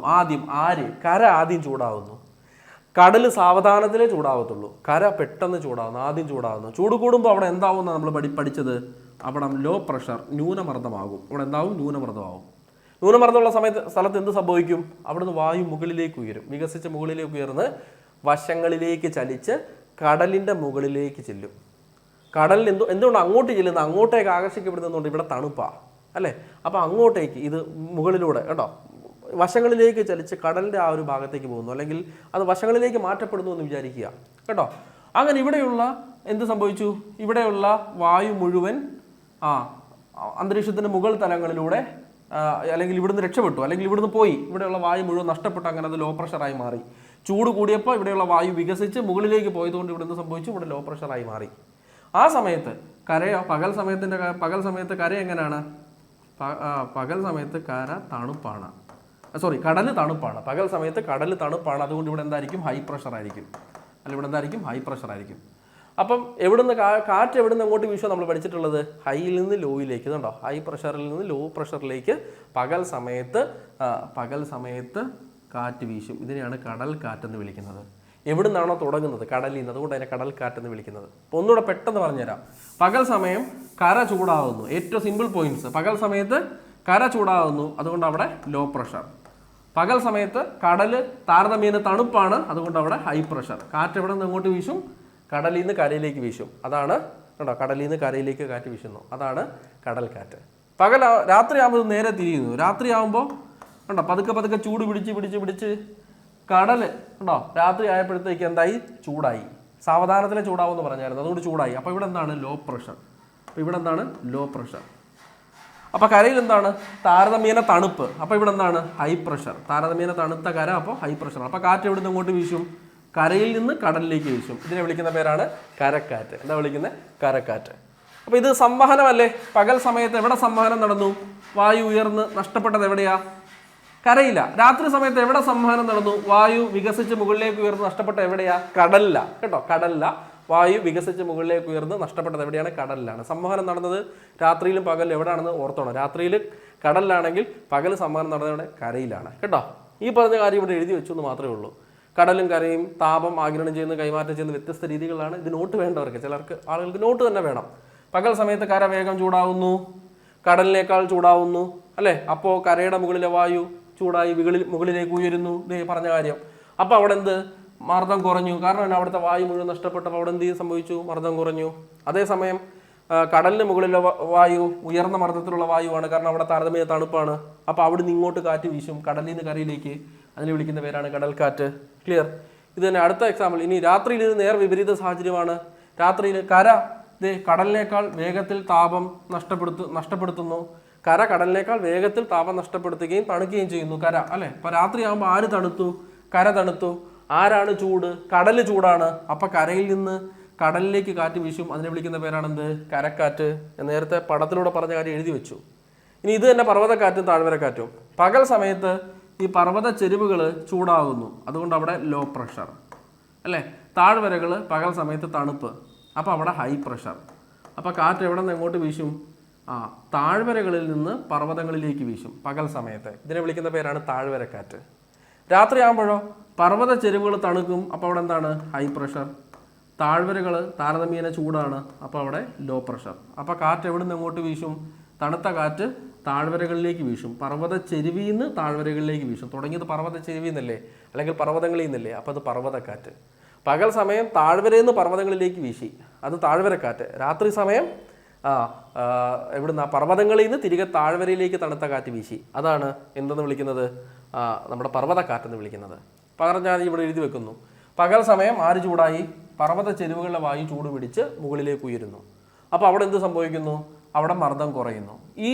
കര ആദ്യം ചൂടാവുന്നു. കടൽ സാവധാനത്തിലേ ചൂടാവത്തുള്ളൂ. കര പെട്ടെന്ന് ചൂടാവുന്നു, ആദ്യം ചൂടാവുന്നു. ചൂട് കൂടുമ്പോൾ അവിടെ എന്താവും നമ്മൾ പഠിച്ചത്? അവിടെ ലോ പ്രഷർ, ന്യൂനമർദ്ദമാകും. ഇവിടെ എന്താവും? ന്യൂനമർദ്ദമാകും. ന്യൂനമർദ്ദമുള്ള സ്ഥലത്ത് എന്ത് സംഭവിക്കും? അവിടുന്ന് വായു മുകളിലേക്ക് ഉയരും. വികസിച്ച് മുകളിലേക്ക് ഉയർന്ന് വശങ്ങളിലേക്ക് ചലിച്ച് കടലിൻ്റെ മുകളിലേക്ക് ചെല്ലും. കടലിൽ എന്തുകൊണ്ട് അങ്ങോട്ട് ചെല്ലുന്നത്? അങ്ങോട്ടേക്ക് ആകർഷിക്കപ്പെടുന്നതുകൊണ്ട് ഇവിടെ തണുപ്പാണ് അല്ലേ? അപ്പോൾ അങ്ങോട്ടേക്ക് ഇത് മുകളിലൂടെ കേട്ടോ വശങ്ങളിലേക്ക് ചലിച്ച് കടലിൻ്റെ ആ ഒരു ഭാഗത്തേക്ക് പോകുന്നു, അല്ലെങ്കിൽ അത് വശങ്ങളിലേക്ക് മാറ്റപ്പെടുന്നു എന്ന് വിചാരിക്കുക കേട്ടോ. അങ്ങനെ ഇവിടെയുള്ള എന്ത് സംഭവിച്ചു? ഇവിടെയുള്ള വായു മുഴുവൻ അന്തരീക്ഷത്തിൻ്റെ മുകൾ തലങ്ങളിലൂടെ അല്ലെങ്കിൽ ഇവിടുന്ന് രക്ഷപ്പെട്ടു, അല്ലെങ്കിൽ ഇവിടുന്ന് പോയി. ഇവിടെയുള്ള വായു മുഴുവൻ നഷ്ടപ്പെട്ടു. അങ്ങനെ അത് ലോ പ്രഷറായി മാറി. ചൂട് കൂടിയപ്പോൾ ഇവിടെയുള്ള വായു വികസിച്ച് മുകളിലേക്ക് പോയതുകൊണ്ട് ഇവിടെ എന്ത് സംഭവിച്ചു? ഇവിടെ ലോ പ്രഷറായി മാറി. ആ സമയത്ത് പകൽ സമയത്ത് കര എങ്ങനെയാണ്? പകൽ സമയത്ത് തണുപ്പാണ്. കടൽ തണുപ്പാണ്. പകൽ സമയത്ത് കടൽ തണുപ്പാണ്. അതുകൊണ്ട് ഇവിടെ എന്തായിരിക്കും? ഹൈ പ്രഷർ ആയിരിക്കും. ഇവിടെ എന്തായിരിക്കും? ഹൈ പ്രഷർ ആയിരിക്കും. അപ്പം കാറ്റ് എവിടുന്ന് അങ്ങോട്ട് വീശോ നമ്മൾ പഠിച്ചിട്ടുള്ളത്? ഹൈയിൽ നിന്ന് ലോയിലേക്ക്. ഇതുണ്ടോ, ഹൈ പ്രഷറിൽ നിന്ന് ലോ പ്രഷറിലേക്ക് പകൽ സമയത്ത് കാറ്റ് വീശും. ഇതിനെയാണ് കടൽ കാറ്റെന്ന് വിളിക്കുന്നത്. എവിടുന്നാണോ തുടങ്ങുന്നത്? കടലിൽ നിന്ന്. അതുകൊണ്ട് അതിനെ കടൽ കാറ്റെന്ന് വിളിക്കുന്നത്. അപ്പോൾ ഒന്നുകൂടെ പെട്ടെന്ന് പറഞ്ഞുതരാം. പകൽ സമയം കര ചൂടാകുന്നു. ഏറ്റവും സിമ്പിൾ പോയിന്റ്സ്. പകൽ സമയത്ത് കര ചൂടാകുന്നു, അതുകൊണ്ട് അവിടെ ലോ പ്രഷർ. പകൽ സമയത്ത് കടൽ താരതമ്യേന തണുപ്പാണ്, അതുകൊണ്ട് അവിടെ ഹൈ പ്രഷർ. കാറ്റ് എവിടെ നിന്ന് അങ്ങോട്ട് വീശും? കടലിൽ നിന്ന് കരയിലേക്ക് വീശും. അതാണ് കേട്ടോ, കടലിൽ നിന്ന് കരയിലേക്ക് കാറ്റ് വീശുന്നു. അതാണ് കടൽ കാറ്റ്. രാത്രിയാകുമ്പോൾ നേരെ തിരിയുന്നു. രാത്രിയാകുമ്പോൾ കണ്ടോ പതുക്കെ ചൂട് പിടിച്ച് കടൽ കണ്ടോ രാത്രി ആയപ്പോഴത്തേക്ക് എന്തായി? ചൂടായി. സാവധാനത്തിലെ ചൂടാവുമെന്ന് പറഞ്ഞായിരുന്നു, അതുകൊണ്ട് ചൂടായി. അപ്പോൾ ഇവിടെ എന്താണ്? Low pressure. അപ്പോൾ കരയിൽ എന്താണ്? താരതമ്യേന തണുപ്പ്. അപ്പോൾ ഇവിടെ എന്താണ്? High pressure. താരതമ്യേന തണുത്ത കര, അപ്പോൾ ഹൈ പ്രഷർ. അപ്പോൾ കാറ്റ് എവിടെ നിന്ന് അങ്ങോട്ട് വീശും? കരയിൽ നിന്ന് കടലിലേക്ക് വീശും. ഇതിനെ വിളിക്കുന്ന പേരാണ് കരക്കാറ്റ്. എന്താ വിളിക്കുന്നത്? കരക്കാറ്റ്. അപ്പോൾ ഇത് സംവഹനമല്ലേ? പകൽ സമയത്ത് എവിടെ സംവഹനം നടന്നു? വായു ഉയർന്ന് നഷ്ടപ്പെട്ടത് എവിടെയാ? കരയില്ല. രാത്രി സമയത്ത് എവിടെ സംവഹനം നടന്നു? വായു വികസിച്ച് മുകളിലേക്ക് ഉയർന്ന് നഷ്ടപ്പെട്ട എവിടെയാ? കടലില്ല കേട്ടോ, കടലില്ല. വായു വികസിച്ച് മുകളിലേക്ക് ഉയർന്ന് നഷ്ടപ്പെട്ടത് എവിടെയാണ്? കടലിലാണ്. സംവഹനം നടന്നത് രാത്രിയിലും പകലും എവിടെയാണെന്ന് ഓർത്തോണം. രാത്രിയിൽ കടലിലാണെങ്കിൽ പകൽ സംവഹനം നടന്നത് ഇവിടെ കരയിലാണ് കേട്ടോ. ഈ പറഞ്ഞ കാര്യം ഇവിടെ എഴുതി വെച്ചു എന്ന് മാത്രമേ ഉള്ളൂ. കടലും കരയും താപം ആഗിരണം ചെയ്യുന്ന കൈമാറ്റം ചെയ്യുന്ന വ്യത്യസ്ത രീതികളാണ്. ഇത് നോട്ട് വേണ്ടവർക്ക്, ആളുകൾക്ക് നോട്ട് തന്നെ വേണം. പകൽ സമയത്ത് കര വേഗം ചൂടാവുന്നു, കടലിനേക്കാൾ ചൂടാവുന്നു അല്ലേ? അപ്പോൾ കരയുടെ മുകളിലെ വായു ചൂടായി മുകളിലേക്ക് ഉയരുന്നു. പറഞ്ഞ കാര്യം. അപ്പോൾ അവിടെ എന്ത്? മർദ്ദം കുറഞ്ഞു. കാരണം അവിടുത്തെ വായു മുഴുവൻ നഷ്ടപ്പെട്ടപ്പോൾ അവിടെ എന്ത് സംഭവിച്ചു? മർദ്ദം കുറഞ്ഞു. അതേസമയം കടലിന് മുകളിലെ വായു ഉയർന്ന മർദ്ദത്തിലുള്ള വായുവാണ്, കാരണം അവിടെ താരതമ്യ തണുപ്പാണ്. അപ്പോൾ അവിടെ നിന്ന് ഇങ്ങോട്ട് കാറ്റ് വീശും, കടലിൽ നിന്ന് കരയിലേക്ക്. അതിനെ വിളിക്കുന്ന പേരാണ് കടൽക്കാറ്റ്. ക്ലിയർ? ഇത് തന്നെ അടുത്ത എക്സാമ്പിൾ. ഇനി രാത്രിയിൽ ഇത് നേർ വിപരീത സാഹചര്യമാണ്. രാത്രിയിൽ കര കടലിനേക്കാൾ വേഗത്തിൽ താപം നഷ്ടപ്പെടുത്തുന്നു. കര കടലിനേക്കാൾ വേഗത്തിൽ താപം നഷ്ടപ്പെടുത്തുകയും തണുക്കുകയും ചെയ്യുന്നു കര അല്ലേ? അപ്പോൾ രാത്രിയാകുമ്പോൾ ആര് തണുത്തു? കര തണുത്തു. ആരാണ് ചൂട്? കടൽ ചൂടാണ്. അപ്പം കരയിൽ നിന്ന് കടലിലേക്ക് കാറ്റ് വീശും. അതിനെ വിളിക്കുന്ന പേരാണെന്ത്? കരക്കാറ്റ്. നേരത്തെ പടത്തിലൂടെ പറഞ്ഞ കാര്യം എഴുതി വെച്ചു. ഇനി ഇത് തന്നെ പർവ്വതക്കാറ്റും താഴ്വരക്കാറ്റും. പകൽ സമയത്ത് ഈ പർവ്വത ചെരുവുകൾ ചൂടാകുന്നു, അതുകൊണ്ട് അവിടെ ലോ പ്രഷർ അല്ലേ. താഴ്വരകൾ പകൽ സമയത്ത് തണുപ്പ്, അപ്പോൾ അവിടെ ഹൈ പ്രഷർ. അപ്പോൾ കാറ്റ് എവിടെ നിന്ന് എങ്ങോട്ട് വീശും? താഴ്വരകളിൽ നിന്ന് പർവ്വതങ്ങളിലേക്ക് വീശും പകൽ സമയത്ത്. ഇതിനെ വിളിക്കുന്ന പേരാണ് താഴ്വരക്കാറ്റ്. രാത്രിയാകുമ്പോഴോ പർവ്വത ചെരുവുകൾ തണുക്കും, അപ്പോൾ അവിടെ എന്താണ്? High pressure. താഴ്വരകൾ താരതമ്യേന ചൂടാണ്, അപ്പോൾ അവിടെ ലോ പ്രഷർ. അപ്പോൾ കാറ്റ് എവിടെ നിന്ന് എങ്ങോട്ട് വീശും? തണുത്ത കാറ്റ് താഴ്വരകളിലേക്ക് വീശും. പർവ്വത ചെരുവിൽ നിന്ന് താഴ്വരകളിലേക്ക് വീശും. തുടങ്ങിയത് പർവ്വത ചെരുവിൽ നിന്നല്ലേ, അല്ലെങ്കിൽ പർവ്വതങ്ങളിൽ നിന്നല്ലേ, അപ്പോൾ അത് പർവ്വതക്കാറ്റ്. പകൽ സമയം താഴ്വരയിൽ നിന്ന് പർവ്വതങ്ങളിലേക്ക് വീശി, അത് താഴ്വരക്കാറ്റ്. രാത്രി സമയം എവിടുന്ന പർവ്വതങ്ങളിൽ നിന്ന് തിരികെ താഴ്വരയിലേക്ക് തണുത്ത കാറ്റ് വീശി, അതാണ് എന്തെന്ന് വിളിക്കുന്നത്? നമ്മുടെ പർവ്വതക്കാറ്റെന്ന് വിളിക്കുന്നത്. പകരം ഞാൻ ഇവിടെ എഴുതി വെക്കുന്നു. പകൽ സമയം ആര് ചൂടായി? പർവ്വത ചെരുവുകളിലെ വായു ചൂട് പിടിച്ച് മുകളിലേക്ക് ഉയരുന്നു. അപ്പോൾ അവിടെ എന്ത് സംഭവിക്കുന്നു? അവിടെ മർദ്ദം കുറയുന്നു. ഈ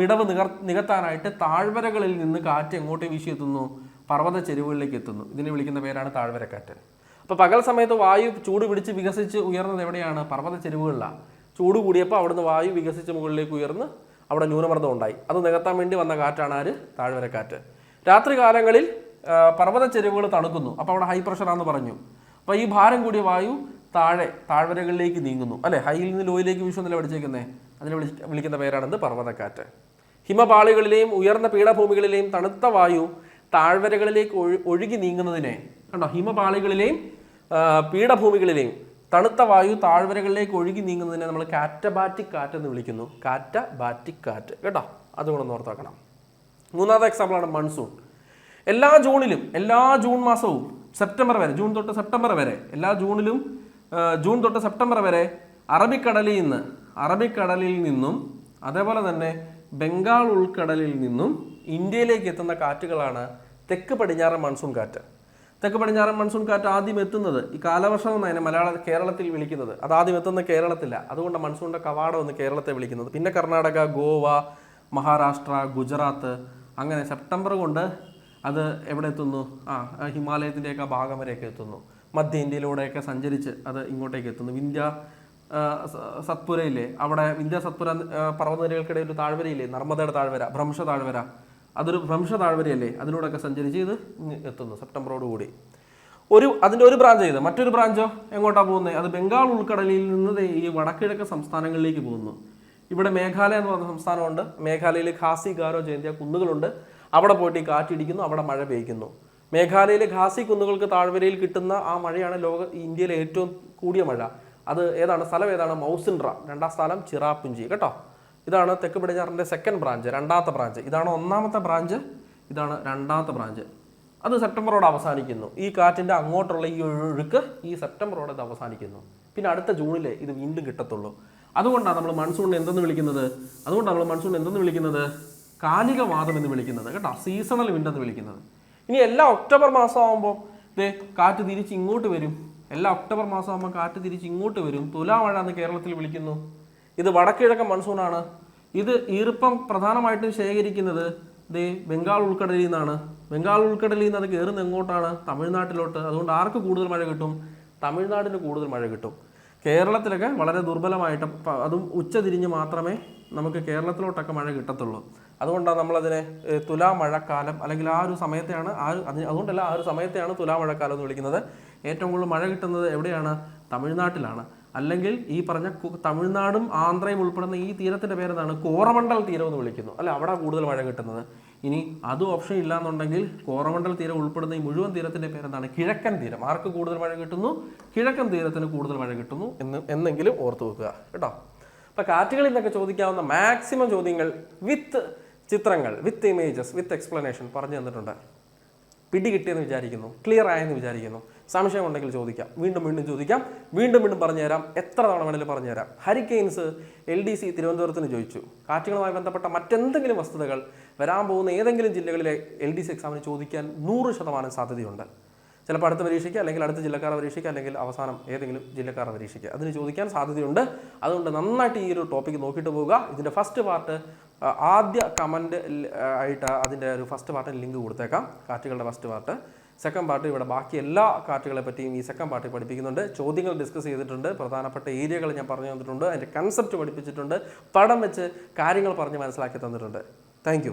വിടവ് നികത്താനായിട്ട് താഴ്വരകളിൽ നിന്ന് കാറ്റ് എങ്ങോട്ട് വീശി എത്തുന്നു? പർവ്വത ചെരുവുകളിലേക്ക് എത്തുന്നു. ഇതിനെ വിളിക്കുന്ന പേരാണ് താഴ്വരക്കാറ്റ്. അപ്പോൾ പകൽ സമയത്ത് വായു ചൂട് പിടിച്ച് വികസിച്ച് ഉയർന്നത് എവിടെയാണ്? പർവ്വത ചെരുവുകളിലാണ്. ചൂട് കൂടിയപ്പോൾ അവിടുന്ന് വായു വികസിച്ച് മുകളിലേക്ക് ഉയർന്ന് അവിടെ ന്യൂനമർദ്ദം ഉണ്ടായി. അത് നികത്താൻ വേണ്ടി വന്ന കാറ്റാണ് ആര്? താഴ്വരക്കാറ്റ്. രാത്രി കാലങ്ങളിൽ പർവ്വത ചെരുവുകൾ തണുക്കുന്നു, അപ്പോൾ അവിടെ ഹൈ പ്രഷറാണെന്ന് പറഞ്ഞു. അപ്പോൾ ഈ ഭാരം കൂടിയ വായു താഴ്വരകളിലേക്ക് നീങ്ങുന്നു അല്ലേ. ഹൈയിൽ നിന്ന് ലോയിലേക്ക് വീശുന്നല്ലേ പഠിച്ചേക്കുന്നേ. അതിനെ വിളിക്കുന്ന പേരാണെന്ത്? പർവ്വതക്കാറ്റ്. ഹിമപാളികളിലെയും ഉയർന്ന പീഠഭൂമികളിലെയും തണുത്ത വായു താഴ്വരകളിലേക്ക് ഒഴുകി നീങ്ങുന്നതിനെ കണ്ടോ. ഹിമപാളികളിലെയും പീഠഭൂമികളിലെയും തണുത്ത വായു താഴ്വരകളിലേക്ക് ഒഴുകി നീങ്ങുന്നതിനെ നമ്മൾ കാറ്റബാറ്റിക് കാറ്റ് എന്ന് വിളിക്കുന്നു. കാറ്റബാറ്റിക് കാറ്റ് കേട്ടോ, അതുകൊണ്ടൊന്ന് ഓർത്ത് വെക്കണം. മൂന്നാമത്തെ എക്സാമ്പിളാണ് മൺസൂൺ. എല്ലാ ജൂൺ മാസവും സെപ്റ്റംബർ വരെ, ജൂൺ തൊട്ട് സെപ്റ്റംബർ വരെ, എല്ലാ ജൂണിലും ജൂൺ തൊട്ട് സെപ്റ്റംബർ വരെ അറബിക്കടലിൽ നിന്നും അതേപോലെ തന്നെ ബംഗാൾ ഉൾക്കടലിൽ നിന്നും ഇന്ത്യയിലേക്ക് എത്തുന്ന കാറ്റുകളാണ് തെക്ക് പടിഞ്ഞാറൻ മൺസൂൺ കാറ്റ്. തെക്ക് പടിഞ്ഞാറൻ മൺസൂൺ കാറ്റ് ആദ്യം എത്തുന്നത് ഈ കാലവർഷം എന്നാണ് കേരളത്തിൽ വിളിക്കുന്നത്. അത് ആദ്യം എത്തുന്ന കേരളത്തില്ല, അതുകൊണ്ട് മൺസൂണിൻ്റെ കവാടം എന്ന് കേരളത്തെ വിളിക്കുന്നത്. പിന്നെ കർണാടക, ഗോവ, മഹാരാഷ്ട്ര, ഗുജറാത്ത്, അങ്ങനെ സെപ്റ്റംബർ കൊണ്ട് അത് എവിടെ എത്തുന്നു? ഹിമാലയത്തിൻ്റെയൊക്കെ ഭാഗം വരെയൊക്കെ എത്തുന്നു. മധ്യ ഇന്ത്യയിലൂടെയൊക്കെ സഞ്ചരിച്ച് അത് ഇങ്ങോട്ടേക്ക് എത്തുന്നു. സത്പുരയില്ലേ, അവിടെ സത്പുര പർവ്വതനിരകൾക്കിടയിൽ ഒരു താഴ്വരയില്ലേ, നർമ്മദയുടെ താഴ്വര, ഭ്രംശ താഴ്വര, അതൊരു ഭ്രംശ താഴ്വരയല്ലേ, അതിലൂടെയൊക്കെ സഞ്ചരിച്ച് ഇത് എത്തുന്നു സെപ്റ്റംബറോടുകൂടി. അതിൻ്റെ ഒരു ബ്രാഞ്ച് ചെയ്ത് മറ്റൊരു ബ്രാഞ്ചോ എങ്ങോട്ടാണ് പോകുന്നത്? അത് ബംഗാൾ ഉൾക്കടലിൽ നിന്ന് ഈ വടക്കിഴക്ക് സംസ്ഥാനങ്ങളിലേക്ക് പോകുന്നു. ഇവിടെ മേഘാലയ എന്ന് പറഞ്ഞ സംസ്ഥാനമുണ്ട്. മേഘാലയയിൽ ഖാസി, ഗാരോ, ജയന്തിയ കുന്നുകളുണ്ട്. അവിടെ പോയിട്ട് ഈ കാറ്റിടിക്കുന്നു, അവിടെ മഴ പെയ്യ്ക്കുന്നു. മേഘാലയയിലെ ഖാസി കുന്നുകൾക്ക് താഴ്വരയിൽ കിട്ടുന്ന ആ മഴയാണ് ഇന്ത്യയിലെ ഏറ്റവും കൂടിയ മഴ. അത് ഏതാണ്? സ്ഥലം ഏതാണ്? മൗസിൻഡ്ര. രണ്ടാം സ്ഥലം ചിറാപുഞ്ചി കേട്ടോ. ഇതാണ് തെക്ക് പടിഞ്ഞാറിൻ്റെ സെക്കൻഡ് ബ്രാഞ്ച്, രണ്ടാമത്തെ ബ്രാഞ്ച്. ഇതാണ് ഒന്നാമത്തെ ബ്രാഞ്ച്, ഇതാണ് രണ്ടാമത്തെ ബ്രാഞ്ച്. അത് സെപ്റ്റംബറോടെ അവസാനിക്കുന്നു. ഈ കാറ്റിൻ്റെ അങ്ങോട്ടുള്ള ഈ ഒഴുക്ക് ഈ സെപ്റ്റംബറോടെ ഇത് അവസാനിക്കുന്നു. പിന്നെ അടുത്ത ജൂണിലെ ഇത് വീണ്ടും കിട്ടത്തുള്ളൂ. അതുകൊണ്ടാണ് നമ്മൾ മൺസൂണിനെ എന്തെന്ന് വിളിക്കുന്നത്? കാലികവാദം എന്ന് വിളിക്കുന്നത് കേട്ടോ, സീസണൽ വിൻഡ് എന്ന് വിളിക്കുന്നത്. ഇനി എല്ലാ ഒക്ടോബർ മാസം ആകുമ്പോൾ കാറ്റ് തിരിച്ച് ഇങ്ങോട്ട് വരും. തുലാമഴ എന്ന് കേരളത്തിൽ വിളിക്കുന്നു. ഇത് വടക്കിഴക്കൻ മൺസൂണാണ്. ഇത് ഈർപ്പം പ്രധാനമായിട്ടും ശേഖരിക്കുന്നത് ബംഗാൾ ഉൾക്കടലിൽ നിന്നാണ്. ബംഗാൾ ഉൾക്കടലിൽ നിന്ന് അത് കയറുന്ന എങ്ങോട്ടാണ്? തമിഴ്നാട്ടിലോട്ട്. അതുകൊണ്ട് ആർക്ക് കൂടുതൽ മഴ കിട്ടും? തമിഴ്നാടിന് കൂടുതൽ മഴ കിട്ടും. കേരളത്തിലൊക്കെ വളരെ ദുർബലമായിട്ട്, അതും ഉച്ച തിരിഞ്ഞ് മാത്രമേ നമുക്ക് കേരളത്തിലോട്ടൊക്കെ മഴ കിട്ടത്തുള്ളൂ. അതുകൊണ്ടാണ് നമ്മളതിനെ തുലാമഴക്കാലം, അല്ലെങ്കിൽ ആ ഒരു സമയത്തെയാണ് ആ ഒരു സമയത്തെയാണ് തുലാമഴക്കാലം എന്ന് വിളിക്കുന്നത്. ഏറ്റവും കൂടുതൽ മഴ കിട്ടുന്നത് എവിടെയാണ്? തമിഴ്നാട്ടിലാണ്. അല്ലെങ്കിൽ ഈ പറഞ്ഞ തമിഴ്നാടും ആന്ധ്രയും ഉൾപ്പെടുന്ന ഈ തീരത്തിൻ്റെ പേരെന്താണ്? കോറമണ്ടൽ തീരം എന്ന് വിളിക്കുന്നു അല്ലെ, അവിടെ കൂടുതൽ മഴ കിട്ടുന്നത്. ഇനി അതും ഓപ്ഷൻ ഇല്ല എന്നുണ്ടെങ്കിൽ കോറമണ്ടൽ തീരം ഉൾപ്പെടുന്ന ഈ മുഴുവൻ തീരത്തിൻ്റെ പേരെന്താണ്? കിഴക്കൻ തീരം. ആർക്ക് കൂടുതൽ മഴ കിട്ടുന്നു? കിഴക്കൻ തീരത്തിന് കൂടുതൽ മഴ കിട്ടുന്നു എന്നെങ്കിലും ഓർത്തു വെക്കുക കേട്ടോ. അപ്പോൾ കാറ്റുകളിൽ നിന്നൊക്കെ ചോദിക്കാവുന്ന മാക്സിമം ചോദ്യങ്ങൾ വിത്ത് ചിത്രങ്ങൾ, വിത്ത് ഇമേജസ്, വിത്ത് എക്സ്പ്ലനേഷൻ പറഞ്ഞു തന്നിട്ടുണ്ട്. പിടി കിട്ടിയെന്ന് വിചാരിക്കുന്നു, ക്ലിയർ ആയെന്ന് വിചാരിക്കുന്നു. സംശയം ഉണ്ടെങ്കിൽ ചോദിക്കാം, വീണ്ടും ചോദിക്കാം, വീണ്ടും പറഞ്ഞുതരാം, എത്ര തവണ വേണമെങ്കിലും പറഞ്ഞുതരാം. ഹരിക്കെയിൻസ് LDC തിരുവനന്തപുരത്തിന് ചോദിച്ചു. കാറ്റുകളുമായി ബന്ധപ്പെട്ട മറ്റെന്തെങ്കിലും വസ്തുതകൾ വരാൻ പോകുന്ന ഏതെങ്കിലും ജില്ലകളിലെ LDC എക്സാമിന് ചോദിക്കാൻ 100% സാധ്യതയുണ്ട്. ചിലപ്പോൾ അടുത്ത പരീക്ഷയ്ക്ക്, അല്ലെങ്കിൽ അടുത്ത ജില്ലക്കാരുടെ പരീക്ഷയ്ക്ക്, അല്ലെങ്കിൽ അവസാനം ഏതെങ്കിലും ജില്ലക്കാരുടെ പരീക്ഷയ്ക്ക് അതിന് ചോദിക്കാൻ സാധ്യതയുണ്ട്. അതുകൊണ്ട് നന്നായിട്ട് ഈ ഒരു ടോപ്പിക്ക് നോക്കിയിട്ട് പോവുക. ഇതിൻ്റെ ഫസ്റ്റ് പാർട്ട് ആദ്യ കമൻറ്റ് ആയിട്ട് അതിൻ്റെ ഒരു ഫസ്റ്റ് പാർട്ടിന് ലിങ്ക് കൊടുത്തേക്കാം. കാറ്റുകളുടെ ഫസ്റ്റ് പാർട്ട് സെക്കൻഡ് പാർട്ട് ഇവിടെ ബാക്കി എല്ലാ കാർട്ടുകളെ പറ്റിയും ഈ സെക്കൻഡ് പാർട്ടിൽ പഠിപ്പിക്കുന്നുണ്ട്. ചോദ്യങ്ങൾ ഡിസ്കസ് ചെയ്തിട്ടുണ്ട്, പ്രധാനപ്പെട്ട ഏരിയകൾ ഞാൻ പറഞ്ഞു തന്നിട്ടുണ്ട്, അതിൻ്റെ കൺസെപ്റ്റ് പഠിപ്പിച്ചിട്ടുണ്ട്, പടം വെച്ച് കാര്യങ്ങൾ പറഞ്ഞ് മനസ്സിലാക്കി തന്നിട്ടുണ്ട്. താങ്ക്